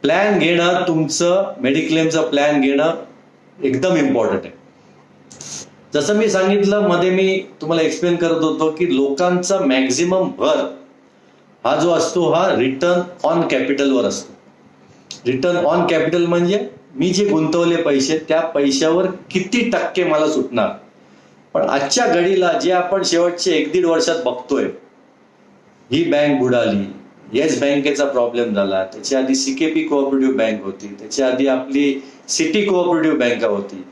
प्लॅन घेणं, तुमचं मेडिक्लेमचा प्लॅन घेणं एकदम इम्पॉर्टंट आहे. जसं मी सांगितलं मध्ये, मी तुम्हाला एक्सप्लेन करत होतो की लोकांचा मॅक्झिमम भर हा जो असतो हा रिटर्न ऑन कॅपिटलवर असतो. रिटर्न ऑन कॅपिटल म्हणजे मी जे गुंतवले पैसे, त्या पैशावर किती टक्के मला सुटणार. पण आजच्या घडीला जे आपण शेवटचे 1-1.5 वर्षात बघतोय, ही बँक बुडाली, येस बँकेचा प्रॉब्लेम झाला, त्याच्या आधी CKP कोऑपरेटिव्ह बँक होती, त्याच्या आधी आपली सिटी कोऑपरेटिव्ह बँक होती,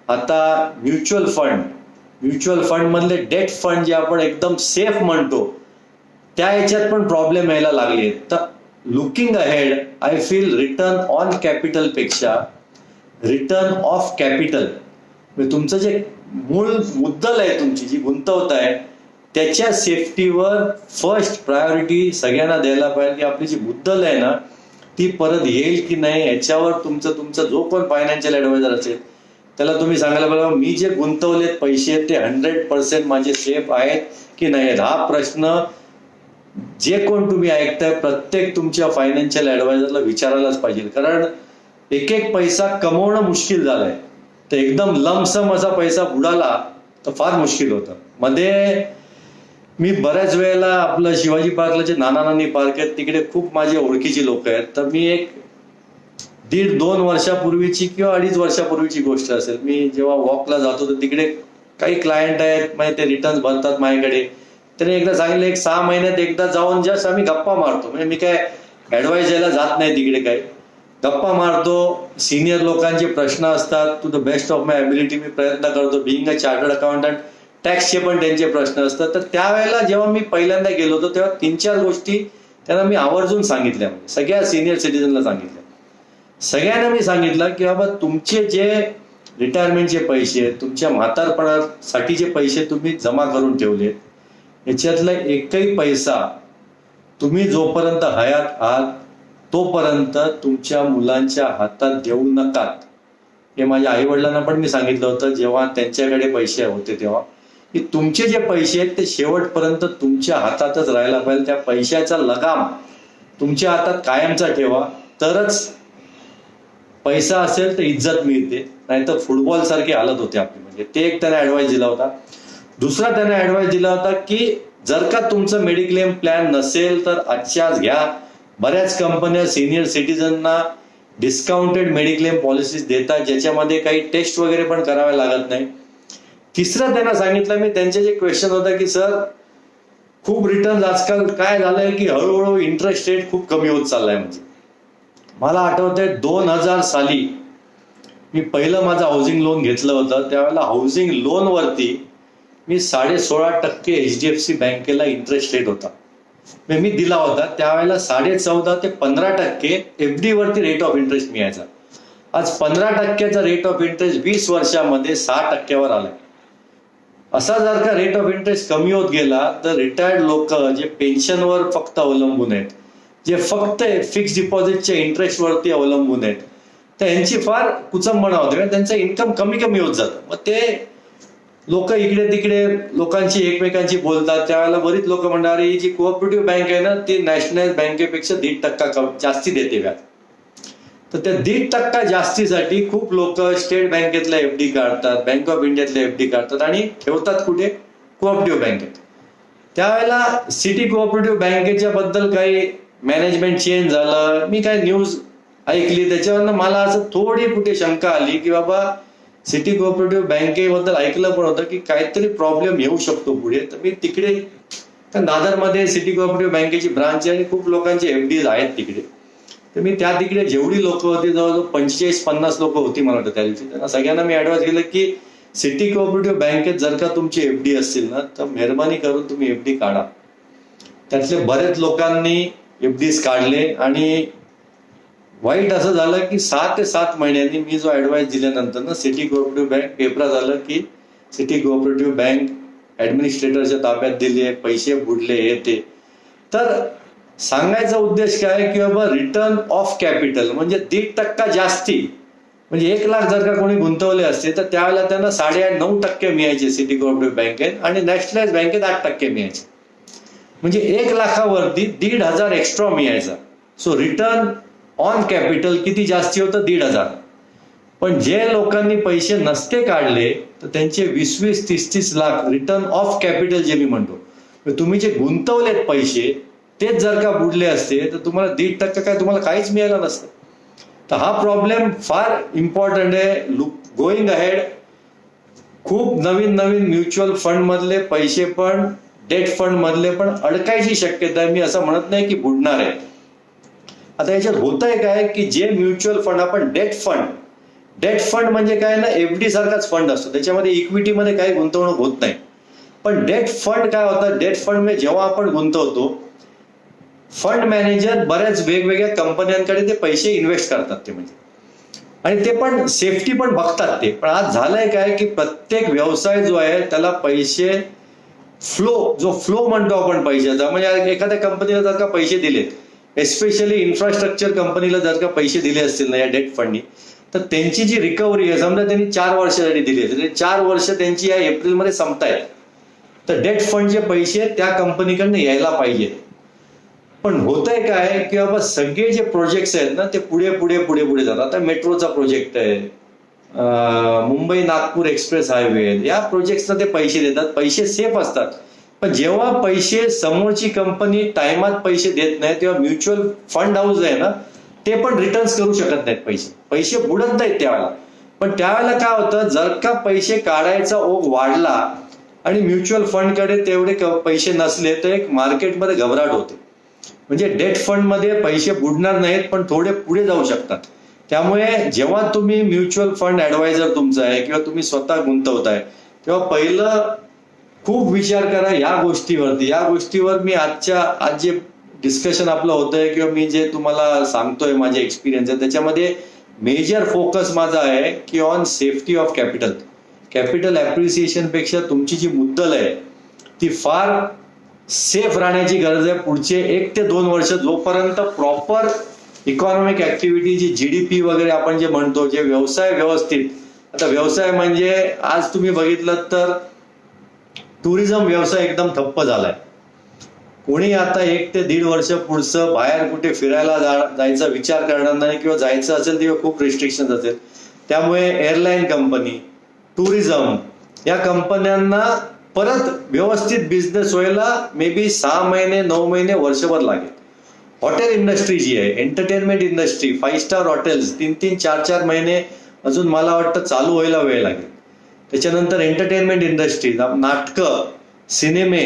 आता म्युच्युअल फंड मधले डेट फंड जे आपण एकदम सेफ म्हणतो, त्या याच्यात पण प्रॉब्लेम यायला लागले. तर looking ahead I feel return on capital पेक्षा रिटर्न ऑफ कॅपिटल म्हणजे तुमचं जे मूळ मुद्दल आहे, तुमची जी गुंतवताय त्याच्या सेफ्टीवर फर्स्ट प्रायोरिटी सगळ्यांना द्यायला पाहिजे, की आपली जी मुद्दल आहे ना ती परत येईल की नाही याच्यावर तुमचा जो कोण फायनान्शियल ऍडवायझर असेल त्याला तुम्ही सांगायला पाहिजे, मी जे गुंतवलेत पैसे ते 100% माझे सेफ आहेत की नाही आहेत. हा प्रश्न जे कोण तुम्ही ऐकताय प्रत्येक तुमच्या फायनान्शियल ऍडवायझरला विचारायलाच पाहिजे. कारण एक एक पैसा कमवणं मुश्किल झालंय, तर एकदम लमसम असा पैसा बुडाला तर फार मुश्किल होतं. मध्ये मी बऱ्याच वेळेला आपलं शिवाजी पार्कला जे नाना नानी पार्क आहेत तिकडे खूप माझे ओळखीची लोक आहेत, तर मी एक 1.5-2 वर्षापूर्वीची किंवा 2.5 वर्षापूर्वीची गोष्ट असेल, मी जेव्हा वॉकला जातो तर तिकडे काही क्लायंट आहेत, म्हणजे ते रिटर्न भरतात माझ्याकडे. त्याने एकदा सांगितलं 6 महिन्यात एकदा जाऊन जस्ट आम्ही गप्पा मारतो, म्हणजे मी काय ऍडवाइस द्यायला जात नाही तिकडे, काही गप्पा मारतो. सिनियर लोकांचे प्रश्न असतात, to the best of my ability मी प्रयत्न करतो. बिईंग अ चार्टर्ड अकाउंटंट टॅक्सचे पण त्यांचे प्रश्न असतात. तर त्यावेळेला जेव्हा मी पहिल्यांदा गेलो होतो तेव्हा 3-4 गोष्टी त्यांना मी आवर्जून सांगितल्या, म्हणजे सगळ्या सिनियर सिटीजनला सांगितल्या. सगळ्यांना मी सांगितलं की बाबा तुमचे जे रिटायरमेंटचे पैसे, तुमच्या म्हातारपणासाठी जे पैसे तुम्ही जमा करून ठेवले याच्यातला एकही पैसा तुम्ही जोपर्यंत हयात आहात तोपर्यंत तुमच्या मुलांच्या हातात देऊ नकात. हे माझ्या आई वडिलांना पण मी सांगितलं होतं जेव्हा त्यांच्याकडे पैसे होते तेव्हा, की तुमचे जे पैसे आहेत ते शेवटपर्यंत तुमच्या हातातच राहायला पाहिजे. त्या पैशाचा लगाम तुमच्या हातात कायमचा ठेवा, तरच पैसा असेल तर इज्जत मिळते, नाहीतर फुटबॉल सारखी हालत होते आपली. म्हणजे ते एक त्याने ऍडवाइस दिला होता. दुसरा त्याने ऍडवाइस दिला होता की जर का तुमचं मेडिक्लेम प्लॅन नसेल तर आजच्याच घ्या. बऱ्याच कंपन्या सिनियर सिटीजनना डिस्काउंटेड मेडिक्लेम पॉलिसीज देतात, ज्याच्यामध्ये काही टेस्ट वगैरे पण करावे लागत नाही. तिसरं त्यांना सांगितलं मी, त्यांचे जे क्वेश्चन होता की सर खूप रिटर्न आजकाल काय झालंय की हळूहळू इंटरेस्ट रेट खूप कमी होत चाललाय. म्हणजे मला आठवतंय 2000 साली मी पहिलं माझं हाऊसिंग लोन घेतलं होतं, त्यावेळेला हाऊसिंग लोन वरती मी 16.5% HDFC बँकेला इंटरेस्ट रेट होता, मी दिला होता. त्यावेळेला 14.5% ते 15% FD वरती रेट ऑफ इंटरेस्ट मिळायचा. आज 15%चा रेट ऑफ इंटरेस्ट 20 वर्षामध्ये 6%वर आलाय. असा जर का रेट ऑफ इंटरेस्ट कमी होत गेला तर रिटायर्ड लोक जे पेन्शनवर फक्त अवलंबून आहेत, जे फक्त फिक्स डिपॉझिटच्या इंटरेस्ट वरती अवलंबून आहेत, तर यांची फार कुचंबणा होते, कारण त्यांचं इन्कम कमी कमी होत जातं. मग ते लोक इकडे तिकडे लोकांची एकमेकांची बोलतात. त्यावेळेला बरीच लोक म्हणणार ही जी कोऑपरेटिव्ह बँक आहे ना ती नॅशनल बँकेपेक्षा 1.5% जास्ती देते व्याज. तर त्या 1.5% जास्तीसाठी खूप लोक स्टेट बँकेतल्या FD काढतात, बँक ऑफ इंडियातल्या FD काढतात आणि ठेवतात कुठे? कोऑपरेटिव्ह बँकेत. त्यावेळेला सिटी कोऑपरेटिव्ह बँकेच्या बद्दल काही मॅनेजमेंट चेंज झालं, मी काय न्यूज ऐकली, त्याच्यावरनं मला असं थोडी कुठे शंका आली की बाबा सिटी कोऑपरेटिव्ह बँकेबद्दल ऐकलं पण होतं की काहीतरी प्रॉब्लेम येऊ शकतो पुढे. तर मी तिकडे दादरमध्ये सिटी कोऑपरेटिव्ह बँकेची ब्रांच आहे आणि खूप लोकांचे FDs आहेत तिकडे. तर मी त्या तिकडे जेवढी लोक होती, जवळजवळ 45-50 लोक होती मला वाटतं त्या दिवशी, त्यांना सगळ्यांना मी ऍडवाइस केलं की सिटी कोऑपरेटिव्ह बँकेत जर का तुमची FD असतील ना तर मेहरबानी करून तुम्ही FD काढा. त्यातले बरेच लोकांनी FDs काढले आणि वाईट असं झालं की 6 ते 7 महिन्यांनी मी जो ऍडवाइस दिल्यानंतर ना सिटी कोऑपरेटिव्ह बँक पेपरात झालं की सिटी कोऑपरेटिव्ह बँक ऍडमिनिस्ट्रेटरच्या ताब्यात दिली, पैसे बुडले हे ते. तर सांगायचा उद्देश काय की बाबा रिटर्न ऑफ कॅपिटल म्हणजे 1.5% जास्ती, म्हणजे 1 लाख जर का कोणी गुंतवले असते तर त्यावेळेला त्यांना 8.5-9% मिळायचे सिटी कोऑपरेटिव्ह बँकेत आणि नॅशनलाइज बँकेत 8% मिळायचे. म्हणजे 1 लाखावरती 1,500 एक्स्ट्रा मिळायचा. सो रिटर्न ऑन कॅपिटल किती जास्ती होतं? 1,500. पण जे लोकांनी पैसे नसते काढले तर त्यांचे 20-30 लाख रिटर्न ऑफ कॅपिटल जे मी म्हणतो, तुम्ही जे गुंतवलेत पैसे तेच जर का बुडले असते तर तुम्हाला 1.5% काय तुम्हाला काहीच मिळालं नसतं. तर हा प्रॉब्लेम फार इम्पॉर्टंट आहे. गोईंग अहेड खूप नवीन नवीन म्युच्युअल फंड मधले पैसे पण डेट फंड मधले पण अडकायची शक्यता आहे. मी असं म्हणत नाही की बुडणार आहे. आता याच्यात होतंय काय की जे म्युच्युअल फंड आपण डेट फंड म्हणजे काय ना FD सारखाच फंड असतो, त्याच्यामध्ये इक्विटीमध्ये काही गुंतवणूक होत नाही. पण डेट फंड काय होतं? डेट फंड मध्ये जेव्हा आपण गुंतवतो, फंड मॅनेजर बऱ्याच वेगवेगळ्या कंपन्यांकडे ते पैसे इन्व्हेस्ट करतात. ते म्हणजे आणि ते पण सेफ्टी पण बघतात ते. पण आज झालंय काय की प्रत्येक व्यवसाय जो आहे त्याला पैसे जो फ्लो म्हणतो आपण पैशाचा, म्हणजे एखाद्या कंपनीला जर का पैसे दिलेत, एस्पेशली इन्फ्रास्ट्रक्चर कंपनीला जर का पैसे दिले असतील ना या डेट फंडनी, तर त्यांची जी रिकव्हरी आहे, समजा त्यांनी 4 वर्षासाठी दिली असेल, 4 वर्ष त्यांची या एप्रिलमध्ये संपतायत, तर डेट फंडचे पैसे त्या कंपनीकडनं यायला पाहिजे. पण होतंय काय की बाबा सगळे जे प्रोजेक्ट्स आहेत ना ते पुढे पुढे पुढे पुढे जातात. आता मेट्रोचा प्रोजेक्ट आहे, मुंबई नागपूर एक्सप्रेस हायवे, या प्रोजेक्ट्सना ते पैसे देतात, पैसे सेफ असतात. पण जेव्हा पैसे समोरची कंपनी टायमात पैसे देत नाही तेव्हा म्युच्युअल फंड हाऊस आहे ना ते पण रिटर्न्स करू शकत नाहीत, पैसे बुडत नाहीत त्यावेळेला. पण त्यावेळेला काय होतं, जर का पैसे काढायचा ओघ वाढला आणि म्युच्युअल फंडकडे तेवढे पैसे नसले तर एक मार्केटमध्ये घबराट होते. म्हणजे डेट फंडमध्ये पैसे बुडणार नाहीत पण थोडे पुढे जाऊ शकतात. त्यामुळे जेव्हा तुम्ही म्युच्युअल फंड ऍडवायझर तुमचा आहे किंवा तुम्ही स्वतः गुंतवताय तेव्हा पहिलं खूप विचार करा या गोष्टीवरती. या गोष्टीवर मी आज जे डिस्कशन आपलं होतंय किंवा मी जे तुम्हाला सांगतोय माझे एक्सपिरियन्स आहे त्याच्यामध्ये मेजर फोकस माझा आहे की on safety of capital appreciation पेक्षा तुमची जी मुद्दल आहे ती फार सेफ राहण्याची गरज आहे. पुढचे 1 ते 2 वर्ष जोपर्यंत प्रॉपर इकॉनॉमिक ऍक्टिव्हिटी, जी जीडीपी वगैरे आपण जे म्हणतो, जे व्यवसाय व्यवस्थित, आता व्यवसाय म्हणजे आज तुम्ही बघितलं तर टुरिझम व्यवसाय एकदम ठप्प झालाय. कोणी आता 1 ते 1.5 वर्ष पुढचं बाहेर कुठे फिरायला जायचा विचार करणार नाही किंवा जायचं असेल तेव्हा खूप रिस्ट्रिक्शन असेल. त्यामुळे एअरलाईन कंपनी, टुरिझम या कंपन्यांना परत व्यवस्थित बिझनेस व्हायला मे बी 6 महिने, 9 महिने, वर्षभर लागेल. हॉटेल इंडस्ट्री जी आहे, एंटरटेनमेंट इंडस्ट्री, 5 स्टार हॉटेल्स 3-3, 4-4 महिने अजून मला वाटतं चालू व्हायला वेळ लागेल. त्याच्यानंतर एंटरटेनमेंट इंडस्ट्री, नाटकं, सिनेमे,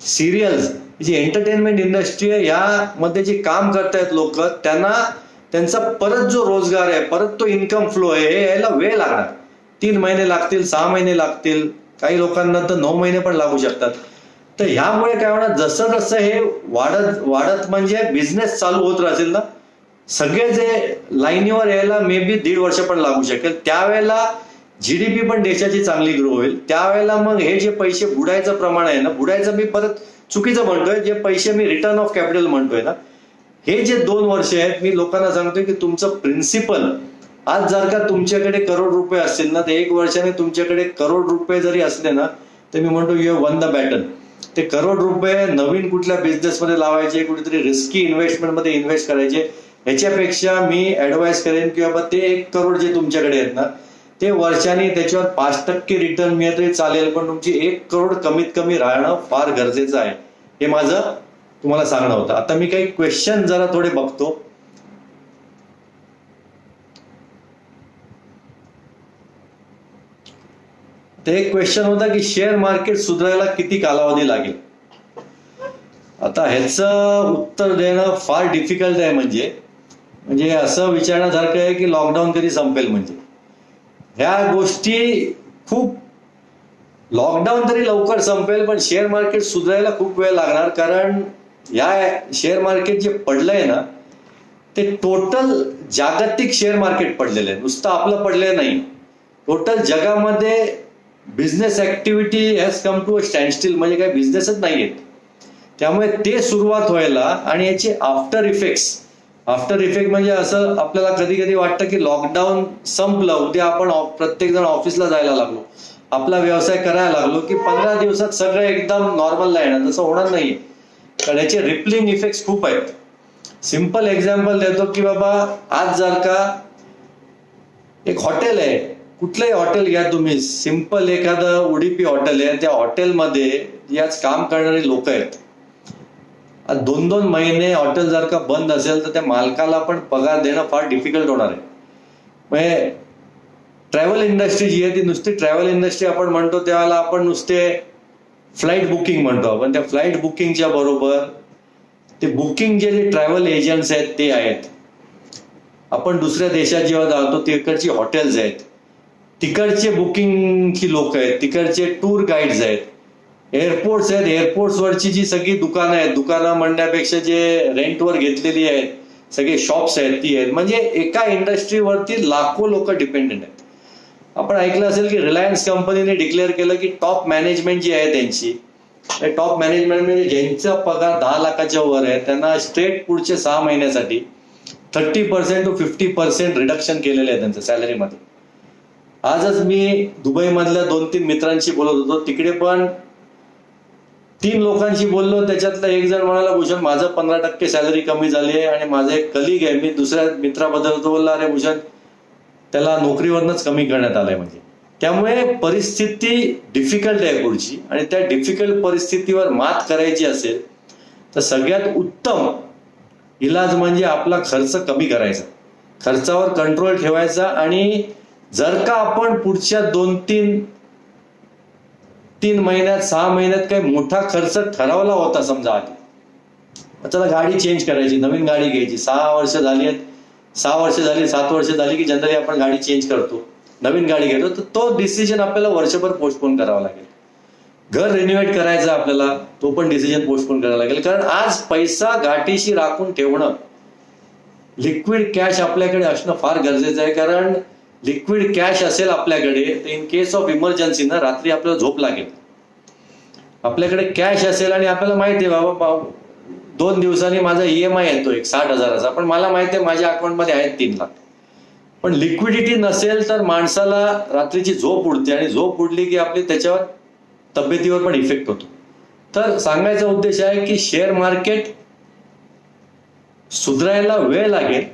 सिरियल्स, जी एंटरटेनमेंट इंडस्ट्री आहे यामध्ये जे काम करतायत लोक, त्यांचा परत जो रोजगार आहे, परत तो इन्कम फ्लो आहे, हे यायला वेळ लागणार. 3 महिने लागतील, 6 महिने लागतील, काही लोकांना तर 9 महिने पण लागू शकतात. तर ह्यामुळे काय होणार, जसं जसं हे वाढत म्हणजे बिझनेस चालू होत राहतील ना, सगळे जे लाईनीवर यायला मे बी 1.5 वर्ष पण लागू शकेल. त्यावेळेला जीडीपी पण देशाची चांगली ग्रो होईल. त्यावेळेला मग हे जे पैसे बुडायचं प्रमाण आहे ना, बुडायचं मी परत चुकीचं म्हणतोय, जे पैसे मी रिटर्न ऑफ कॅपिटल म्हणतोय ना, हे जे 2 वर्ष आहेत मी लोकांना सांगतोय की तुमचं प्रिन्सिपल, आज जर का तुमच्याकडे करोड रुपये असतील ना, तर 1 वर्षाने तुमच्याकडे करोड रुपये जरी असले ना, तर मी म्हणतो you have one the battle. ते करोड रुपये नवीन कुठल्या बिझनेसमध्ये लावायचे, कुठेतरी रिस्की इन्व्हेस्टमेंटमध्ये इन्व्हेस्ट करायचे, ह्याच्यापेक्षा मी ऍडवाइस करेन की बाबा ते 1 करोड जे तुमच्याकडे आहेत ना, ते वर्षाने त्याच्यावर 5% रिटर्न मिळत तरी चालेल, पण तुमची 1 करोड कमीत कमी राहणं फार गरजेचं आहे. हे माझं तुम्हाला सांगणं होतं. आता मी काही क्वेश्चन जरा थोडे बघतो. ते एक क्वेश्चन होता की शेअर मार्केट सुधारायला किती कालावधी लागेल. आता ह्याचं उत्तर देणं फार डिफिकल्ट आहे. म्हणजे असं विचारण्यासारखं आहे की लॉकडाऊन कधी संपेल. म्हणजे ह्या गोष्टी खूप, लॉकडाऊन तरी लवकर संपेल पण शेअर मार्केट सुधारायला खूप वेळ लागणार. कारण या शेअर मार्केट जे पडलंय ना, ते टोटल जागतिक शेअर मार्केट पडलेलं आहे, नुसतं आपलं पडलेलं नाही. टोटल जगामध्ये business activity has come to a standstill, म्हणजे काही बिझनेसच नाहीयेत. त्यामुळे ते सुरुवात व्हायला आणि याचे आफ्टर इफेक्ट म्हणजे असं आपल्याला कधी कधी वाटतं की लॉकडाऊन संपलं, उद्या आपण प्रत्येक जण ऑफिसला जायला लागलो, आपला व्यवसाय करायला लागलो की 15 दिवसात सगळं एकदम नॉर्मलला येणार. तसं होणार नाहीये, कारण याचे रिपलिंग इफेक्ट खूप आहेत. सिंपल एक्झाम्पल देतो की बाबा आज जर का एक हॉटेल आहे, कुठलंही हॉटेल घ्या तुम्ही, सिंपल एखादं उडीपी हॉटेल आहे, त्या हॉटेलमध्ये याच काम करणारे लोक आहेत. 2-2 महिने हॉटेल जर का बंद असेल तर त्या मालकाला पण पगार देणं फार डिफिकल्ट होणार आहे. म्हणजे ट्रॅव्हल इंडस्ट्री जी आहे ती नुसती ट्रॅव्हल इंडस्ट्री आपण म्हणतो त्यावेळेला आपण नुसते फ्लाईट बुकिंग म्हणतो आपण. त्या फ्लाईट बुकिंगच्या बरोबर ते बुकिंग जे ट्रॅव्हल एजंट्स आहेत ते आहेत. आपण दुसऱ्या देशात जेव्हा जातो तिकडची हॉटेल्स आहेत, तिकडचे बुकिंगची लोक आहेत, तिकडचे टूर गाईड्स आहेत, एअरपोर्ट्स आहेत, एअरपोर्ट्सवरची जी सगळी दुकानं आहेत, दुकानं म्हणण्यापेक्षा जे रेंटवर घेतलेली आहेत सगळे शॉप्स आहेत ती आहेत, म्हणजे एका इंडस्ट्रीवरती लाखो लोक डिपेंडेंट आहेत. आपण ऐकलं असेल की रिलायन्स कंपनीने डिक्लेअर केलं की टॉप मॅनेजमेंट जी आहे त्यांची, टॉप मॅनेजमेंट म्हणजे ज्यांचा पगार 10 लाखाच्या वर आहे त्यांना स्ट्रेट पुढचे 6 महिन्यासाठी 30% to 50% रिडक्शन केलेलं आहे त्यांचं सॅलरीमध्ये. आजच मी दुबईमधल्या 2-3 मित्रांशी बोलत होतो, तिकडे पण 3 लोकांशी बोललो, त्याच्यातला एक जण म्हणाला भूषण माझं 15% सॅलरी कमी झाली आहे, आणि माझा एक कलिग आहे, मी दुसऱ्या मित्राबद्दल तो बोलला अरे भूषण त्याला नोकरीवरनच कमी करण्यात आलंय. म्हणजे त्यामुळे परिस्थिती डिफिकल्ट आहे पुढची, आणि त्या डिफिकल्ट परिस्थितीवर मात करायची असेल तर सगळ्यात उत्तम इलाज म्हणजे आपला खर्च कमी करायचा, खर्चावर कंट्रोल ठेवायचा. आणि जर का आपण पुढच्या 2-3 महिन्यात 6 महिन्यात काही मोठा खर्च ठरवला होता, समजा आधी चला गाडी चेंज करायची, नवीन गाडी घ्यायची, 6 वर्ष झाली आहेत, 6 वर्ष झाली, 7 वर्ष झाली की जनरली आपण गाडी चेंज करतो, नवीन गाडी घेतो, तर तो डिसिजन आपल्याला वर्षभर पोस्टपोन करावा लागेल. घर रिनोव्हेट करायचं आपल्याला, तो पण डिसिजन पोस्टपोन करावा लागेल. कारण आज पैसा गाठीशी राखून ठेवणं, लिक्विड कॅश आपल्याकडे असणं फार गरजेचं आहे. कारण लिक्विड कॅश असेल आपल्याकडे तर इन केस ऑफ इमर्जन्सी ना रात्री आपल्याला झोप लागेल. आपल्याकडे कॅश असेल आणि आपल्याला माहिती आहे बाबा 2 दिवसांनी माझा EMI येतो एक 60,000चा, पण मला माहिती आहे माझ्या अकाउंटमध्ये आहेत 3 लाख. पण लिक्विडिटी नसेल तर माणसाला रात्रीची झोप उडते, आणि झोप उडली की आपली त्याच्यावर तब्येतीवर पण इफेक्ट होतो. तर सांगायचा उद्देश आहे की शेअर मार्केट सुधारायला वेळ लागेल,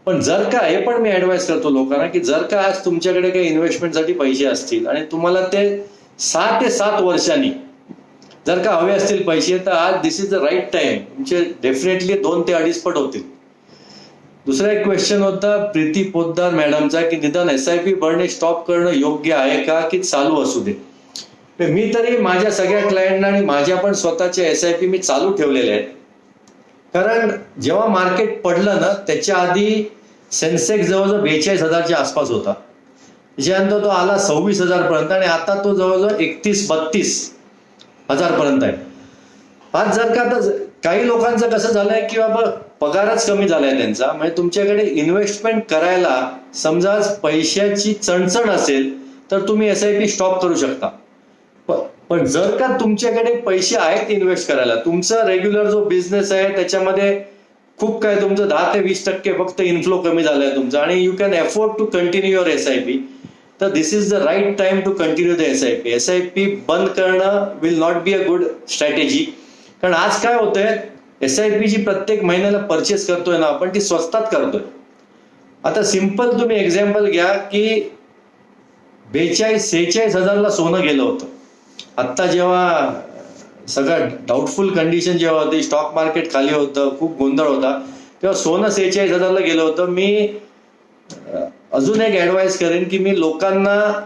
पण जर का, हे पण मी ऍडवाइस करतो लोकांना की जर का आज तुमच्याकडे काही इन्व्हेस्टमेंटसाठी पैसे असतील आणि तुम्हाला ते 6 ते 7 वर्षांनी जर का हवे असतील पैसे, तर आज दिस इज द राईट टाइम. तुमचे डेफिनेटली 2 ते 2.5 पट होतील. दुसरा एक क्वेश्चन होता प्रीती पोद्दार मॅडमचा की निदान SIP भरणे स्टॉप करणं योग्य आहे का की चालू असू दे. मी तरी माझ्या सगळ्या क्लायंटना आणि माझ्या पण स्वतःचे SIP मी चालू ठेवलेले आहेत. कारण जेव्हा मार्केट पडलं ना त्याच्या आधी सेन्सेक्स जवळजवळ 42,000च्या आसपास होता, त्याच्यानंतर तो आला 26,000 पर्यंत, आणि आता तो जवळजवळ 31-32,000 पर्यंत आहे. आज जर का आता काही लोकांचं कसं झालंय की बाबा पगारच कमी झालाय त्यांचा, म्हणजे तुमच्याकडे इन्व्हेस्टमेंट करायला समजा पैशाची चणचण असेल तर तुम्ही SIP स्टॉप करू शकता. पण जर का तुमच्याकडे पैसे आहेत इन्व्हेस्ट करायला, तुमचा रेग्युलर जो बिझनेस आहे त्याच्यामध्ये खूप काय तुमचं 10 ते 20% फक्त इन्फ्लो कमी झालाय तुमचा, आणि you can afford to continue your SIP, तर this is the right time to continue the SIP. SIP बंद करणं will not be a good strategy. कारण आज काय होतंय, SIP जी प्रत्येक महिन्याला परचेस करतोय ना आपण, ती स्वस्तात करतोय. आता सिंपल तुम्ही एक्झाम्पल घ्या की 42-46,000ला सोनं गेलं होतं. आत्ता जेव्हा सगळं डाऊटफुल कंडिशन जेव्हा होती, स्टॉक मार्केट खाली होतं, खूप गोंधळ होता, तेव्हा सोनं 46,000ला गेलं होतं. मी अजून एक ऍडवाइस करेन की मी लोकांना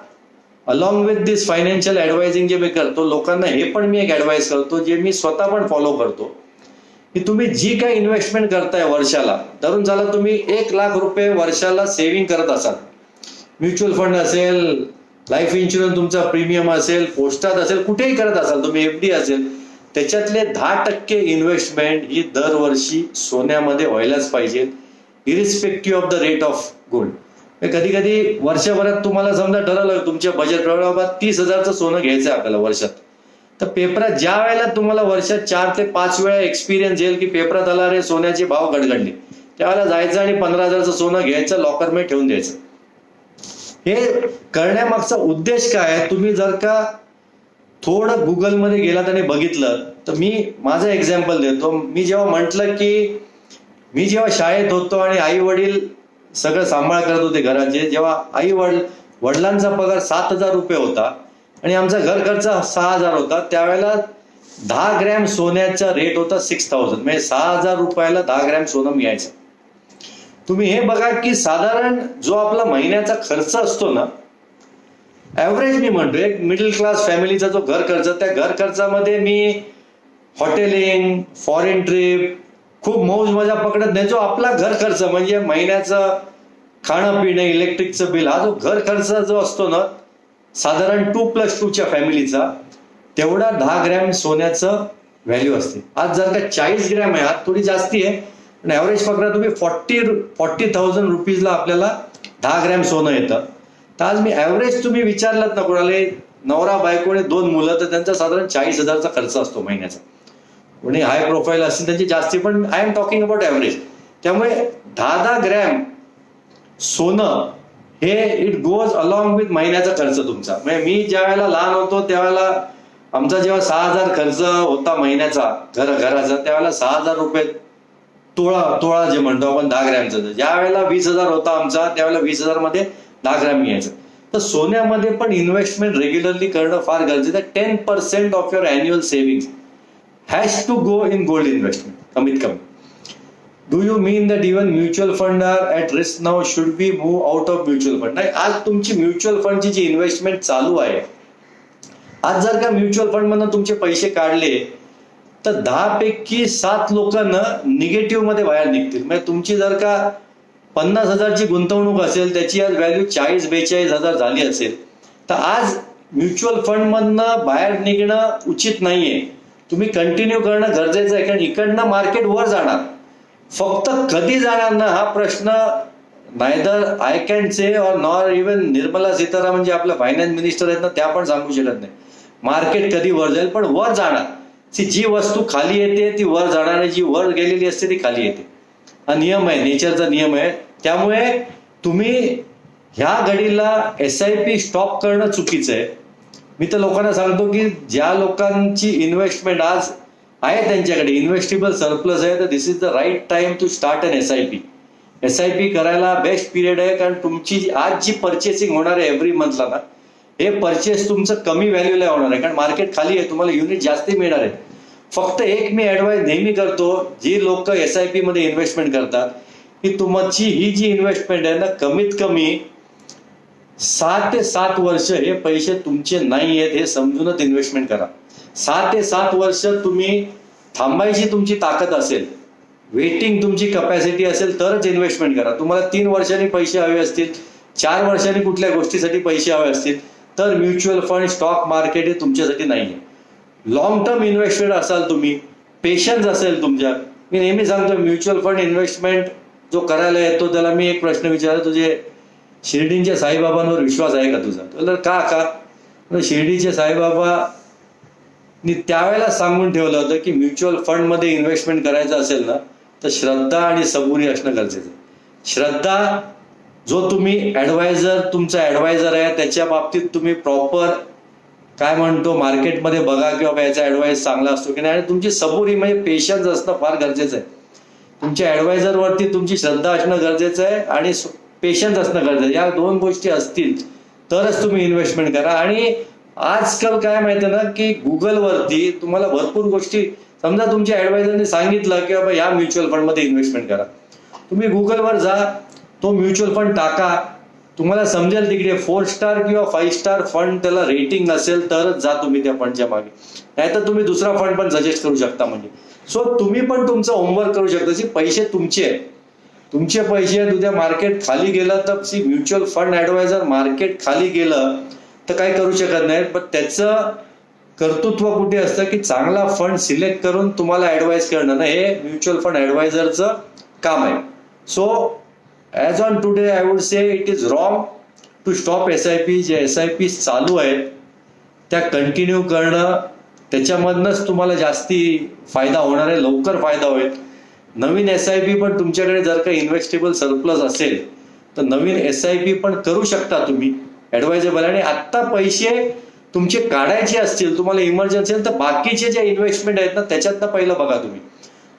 अलॉंग विथ दिस फायनान्शियल ऍडवायझिंग जे मी करतो, लोकांना हे पण मी एक ऍडवाइस करतो जे मी स्वतः पण फॉलो करतो, की तुम्ही जी काही इन्व्हेस्टमेंट करताय वर्षाला, धरून चला तुम्ही 1 लाख रुपये वर्षाला सेव्हिंग करत असाल, म्युच्युअल फंड असेल, लाईफ इन्शुरन्स तुमचा प्रीमियम असेल, पोस्टात असेल, कुठेही करत असाल तुम्ही, FD असेल, त्याच्यातले 10% इन्व्हेस्टमेंट ही दरवर्षी सोन्यामध्ये व्हायलाच पाहिजे, irrespective of the rate of gold. कधी कधी वर्षभरात तुम्हाला समजा ठरवलं तुमच्या बजेट प्रमाणे 30,000चं सोनं घ्यायचं आहे आपल्याला वर्षात, तर पेपरात ज्या वेळेला तुम्हाला वर्षात 4 ते 5 वेळा एक्सपिरियन्स येईल की पेपरात आला रे सोन्याचे भाव गडगडले, त्यावेळेला जायचं आणि 15,000चं सोनं घ्यायचं, लॉकरमध्ये ठेवून द्यायचं. हे करण्यामागचा उद्देश काय आहे, तुम्ही जर का थोडं गुगलमध्ये गेलात आणि बघितलं तर मी माझं एक्झाम्पल देतो. मी जेव्हा म्हटलं की मी जेव्हा शाळेत होतो आणि आई वडील सगळं सांभाळ करत होते घराचे, जेव्हा वडिलांचा पगार 7,000 रुपये होता आणि आमचा घर खर्च 6,000 होता, त्यावेळेला 10 ग्रॅम सोन्याचा रेट होता 6,000, म्हणजे 6,000 रुपयाला 10 ग्रॅम सोनं मिळायचं. तुम्ही हे बघा की साधारण जो आपला महिन्याचा खर्च असतो ना, ऍव्हरेज मी म्हणतो एक मिडल क्लास फॅमिलीचा जो घर खर्च, त्या घर खर्चामध्ये मी हॉटेलिंग, फॉरेन ट्रिप, खूप मौज मजा पकडत नाही, जो आपला घर खर्च म्हणजे महिन्याचं खाणं पिणं, इलेक्ट्रिकचं बिल, हा जो घर खर्च जो असतो ना साधारण 2+2च्या फॅमिलीचा, तेवढा 10 ग्रॅम सोन्याचं व्हॅल्यू असते. आज जर का 40 ग्रॅम आहे, आज थोडी जास्ती आहे, पण ॲव्हरेज पकडा तुम्ही 40,000 रुपीजला आपल्याला 10 ग्रॅम सोनं येतं. तर आज मी ॲव्हरेज तुम्ही विचारलात ना कोणाला, नवरा बायकोने 2 मुलं, तर त्यांचा साधारण 40,000चा खर्च असतो महिन्याचा. कोणी हाय प्रोफाईल असतील त्यांची जास्ती, पण I am talking about average. त्यामुळे 10 ग्रॅम सोनं हे इट गोज अलॉंग विथ महिन्याचा खर्च तुमचा. म्हणजे मी ज्या वेळेला लहान होतो त्यावेळेला आमचा जेव्हा 6,000 खर्च होता महिन्याचा घराचा, त्यावेळेला 6,000 रुपये तोळा जे म्हणतो आपण 10 ग्रॅमचं. ज्या वेळेला 20,000 होता आमचा त्यावेळेला 20,000 मध्ये 10 ग्रॅम यायचं. तर सोन्यामध्ये पण इन्व्हेस्टमेंट रेग्युलरली करणं फार गरजेचं आहे. 10% of your annual savings has to go in gold investment कमीत कमी. Do you mean that even mutual fund are at risk now, should be move out of mutual fund? नाही, आज तुमची म्युच्युअल फंडची जी इन्व्हेस्टमेंट चालू आहे, आज जर का म्युच्युअल फंड मधून तुमचे पैसे काढले तर 10 पैकी 7 लोक निगेटिव्ह मध्ये बाहेर निघतील. म्हणजे तुमची जर का 50,000ची गुंतवणूक असेल, त्याची आज व्हॅल्यू 40-42,000 झाली असेल, तर आज म्युच्युअल फंड मधनं बाहेर निघणं उचित नाहीये. तुम्ही कंटिन्यू करणं गरजेचं आहे, कारण इकडनं मार्केट वर जाणार. फक्त कधी जाणार ना हा प्रश्न neither I can say or nor even Nirmala Sitharaman जे आपल्या फायनान्स मिनिस्टर आहेत ना, त्या पण सांगू शकत नाही मार्केट कधी वर जाईल. पण वर जाणार. जी वस्तू खाली येते ती वर जाणार आहे, जी वर गेलेली असते ती खाली येते. हा नियम आहे, नेचरचा नियम आहे. त्यामुळे तुम्ही ह्या घडीला SIP स्टॉप करणं चुकीचं आहे. मी तर लोकांना सांगतो की ज्या लोकांची इन्व्हेस्टमेंट आज आहे त्यांच्याकडे इन्व्हेस्टेबल सरप्लस आहे, तर this is the right time to start an SIP. SIP करायला बेस्ट पिरियड आहे, कारण तुमची आज जी पर्चेसिंग होणार आहे एव्हरी मंथला ना, हे परचेस तुमचं कमी व्हॅल्यूला होणार आहे, कारण मार्केट खाली आहे, तुम्हाला युनिट जास्ती मिळणार आहे. फक्त एक मी ऍडवाइस नेहमी करतो, जी लोक SIP मध्ये इन्व्हेस्टमेंट करतात, की तुमची ही जी इन्व्हेस्टमेंट आहे ना, कमीत कमी 6 ते 7 वर्ष हे पैसे तुमचे नाही आहेत हे समजूनच इन्व्हेस्टमेंट करा. 6 ते 7 वर्ष तुम्ही थांबायची तुमची ताकद असेल, वेटिंग तुमची कपॅसिटी असेल, तरच इन्व्हेस्टमेंट करा. तुम्हाला 3 वर्षांनी पैसे हवे असतील, 4 वर्षांनी कुठल्या गोष्टीसाठी पैसे हवे असतील, तर म्युच्युअल फंड, स्टॉक मार्केट हे तुमच्यासाठी नाहीये. लॉंग टर्म इन्व्हेस्टमेंट असाल तुम्ही, पेशन्स असेल तुमच्या. मी नेहमी सांगतो, म्युच्युअल फंड इन्व्हेस्टमेंट जो करायला येतो त्याला मी एक प्रश्न विचारतो, तुझे शिर्डींच्या साईबाबांवर विश्वास आहे का तुझा? तर का शिर्डीचे साईबाबा त्यावेळेला सांगून ठेवलं होतं की म्युच्युअल फंड मध्ये इन्व्हेस्टमेंट करायचं असेल ना, तर श्रद्धा आणि सबुरी असणं गरजेचं आहे. श्रद्धा, जो तुम्ही ऍडवायझर, तुमचा ऍडवायझर आहे, त्याच्या बाबतीत तुम्ही प्रॉपर काय म्हणतो मार्केटमध्ये बघा की बाबा याचा ऍडवाइस चांगला असतो की नाही. आणि तुमची सबुरी म्हणजे पेशन्स असणं फार गरजेचं आहे. तुमच्या ऍडवायझर वरती तुमची श्रद्धा असणं गरजेचं आहे आणि पेशन्स असणं गरजेचं आहे. या 2 गोष्टी असतील तरच तुम्ही इन्व्हेस्टमेंट करा. आणि आजकाल काय माहिती ना, की गुगल वरती तुम्हाला भरपूर गोष्टी, समजा तुमच्या ऍडवायझरने सांगितलं की बाबा या म्युच्युअल फंड मध्ये इन्व्हेस्टमेंट करा, तुम्ही गुगलवर जा, तो म्युच्युअल फंड टाका, तुम्हाला समजेल तिकडे 4 स्टार किंवा 5 स्टार फंड त्याला रेटिंग नसेल तरच जा तुम्ही त्या फंडच्या मागे, नाहीतर तुम्ही दुसरा फंड पण सजेस्ट करू शकता. म्हणजे सो तुम्ही पण तुमचं होमवर्क करू शकता की पैसे तुमचे आहेत, तुमचे पैसे आहेत. उद्या मार्केट खाली गेलं तर म्युच्युअल फंड ऍडवायझर मार्केट खाली गेलं तर काही करू शकत नाही, पण त्याचं कर्तृत्व कुठे असतं की चांगला फंड सिलेक्ट करून तुम्हाला ऍडवाइस करणं ना, हे म्युच्युअल फंड ऍडवायझरचं काम आहे. So as on today I would say it is wrong to stop SIP. जे SIP चालू आहेत त्या कंटिन्यू करणं, त्याच्यामधनंच तुम्हाला जास्ती फायदा होणार आहे, लवकर फायदा होईल. नवीन SIP पण तुमच्याकडे जर का इन्व्हेस्टेबल सरप्लस असेल तर नवीन SIP पण करू शकता तुम्ही ऍडवायजेबल. आणि आत्ता पैसे तुमचे काढायचे असतील, तुम्हाला इमर्जन्सी असेल, तर बाकीचे जे इन्व्हेस्टमेंट आहेत ना त्याच्यातनं पहिलं बघा. तुम्ही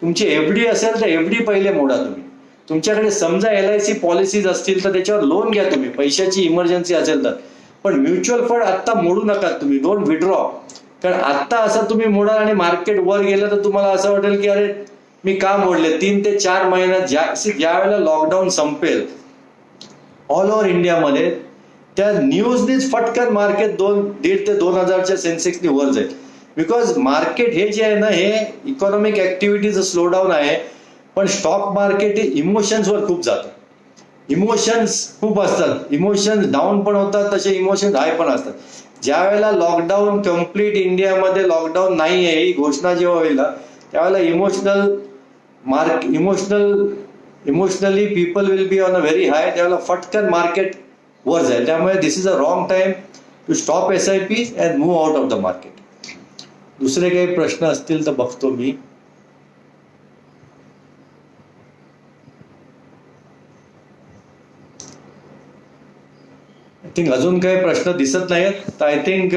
तुमची FD असेल तर FD पहिले मोडा तुम्ही. तुमच्याकडे समजा LIC पॉलिसीज असतील तर त्याच्यावर लोन घ्या तुम्ही, पैशाची इमर्जन्सी असेल तर. पण म्युच्युअल फंड आत्ता मोडू नका तुम्ही, डोंट विड्रॉ. कारण आत्ता असं तुम्ही मोडाल आणि मार्केट वर गेलं तर तुम्हाला असं वाटेल की अरे मी का मोडले. 3 ते 4 महिन्यात ज्या वेळेला लॉकडाऊन संपेल ऑल ओव्हर इंडियामध्ये, त्या न्यूजनीच फटकन मार्केट 1.5 ते 2,000च्या सेन्सेक्सनी वर जाईल. बिकॉज मार्केट हे जे आहे ना, हे इकॉनॉमिक ऍक्टिव्हिटीचं स्लो डाऊन आहे, पण स्टॉक मार्केट हे इमोशन्सवर खूप जातं. इमोशन्स खूप असतात, इमोशन्स डाऊन पण होतात, तसे इमोशन्स हाय पण असतात. ज्या वेळेला लॉकडाऊन कम्प्लीट इंडियामध्ये लॉकडाऊन नाही आहे ही घोषणा जेव्हा होईल ना, त्यावेळेला emotional emotionally people will be on a very high, त्यावेळेला फटकन मार्केट वर जाईल. त्यामुळे this is a wrong time to stop SIP and move out of the market. दुसरे काही प्रश्न असतील तर बघतो मी. आय थिंक अजून काही प्रश्न दिसत नाहीत. तर I think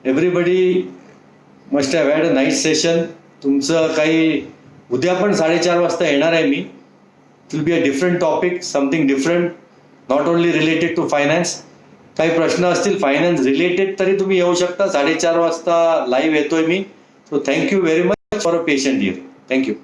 everybody must have had a nice session. तुमचं काही उद्या पण 4:30 वाजता येणार आहे मी. It will be a different topic, something different, not only related to finance. काही प्रश्न असतील फायनान्स रिलेटेड तरी तुम्ही येऊ शकता. 4:30 वाजता लाईव्ह येतोय मी. So thank you very much for a patient here. Thank you.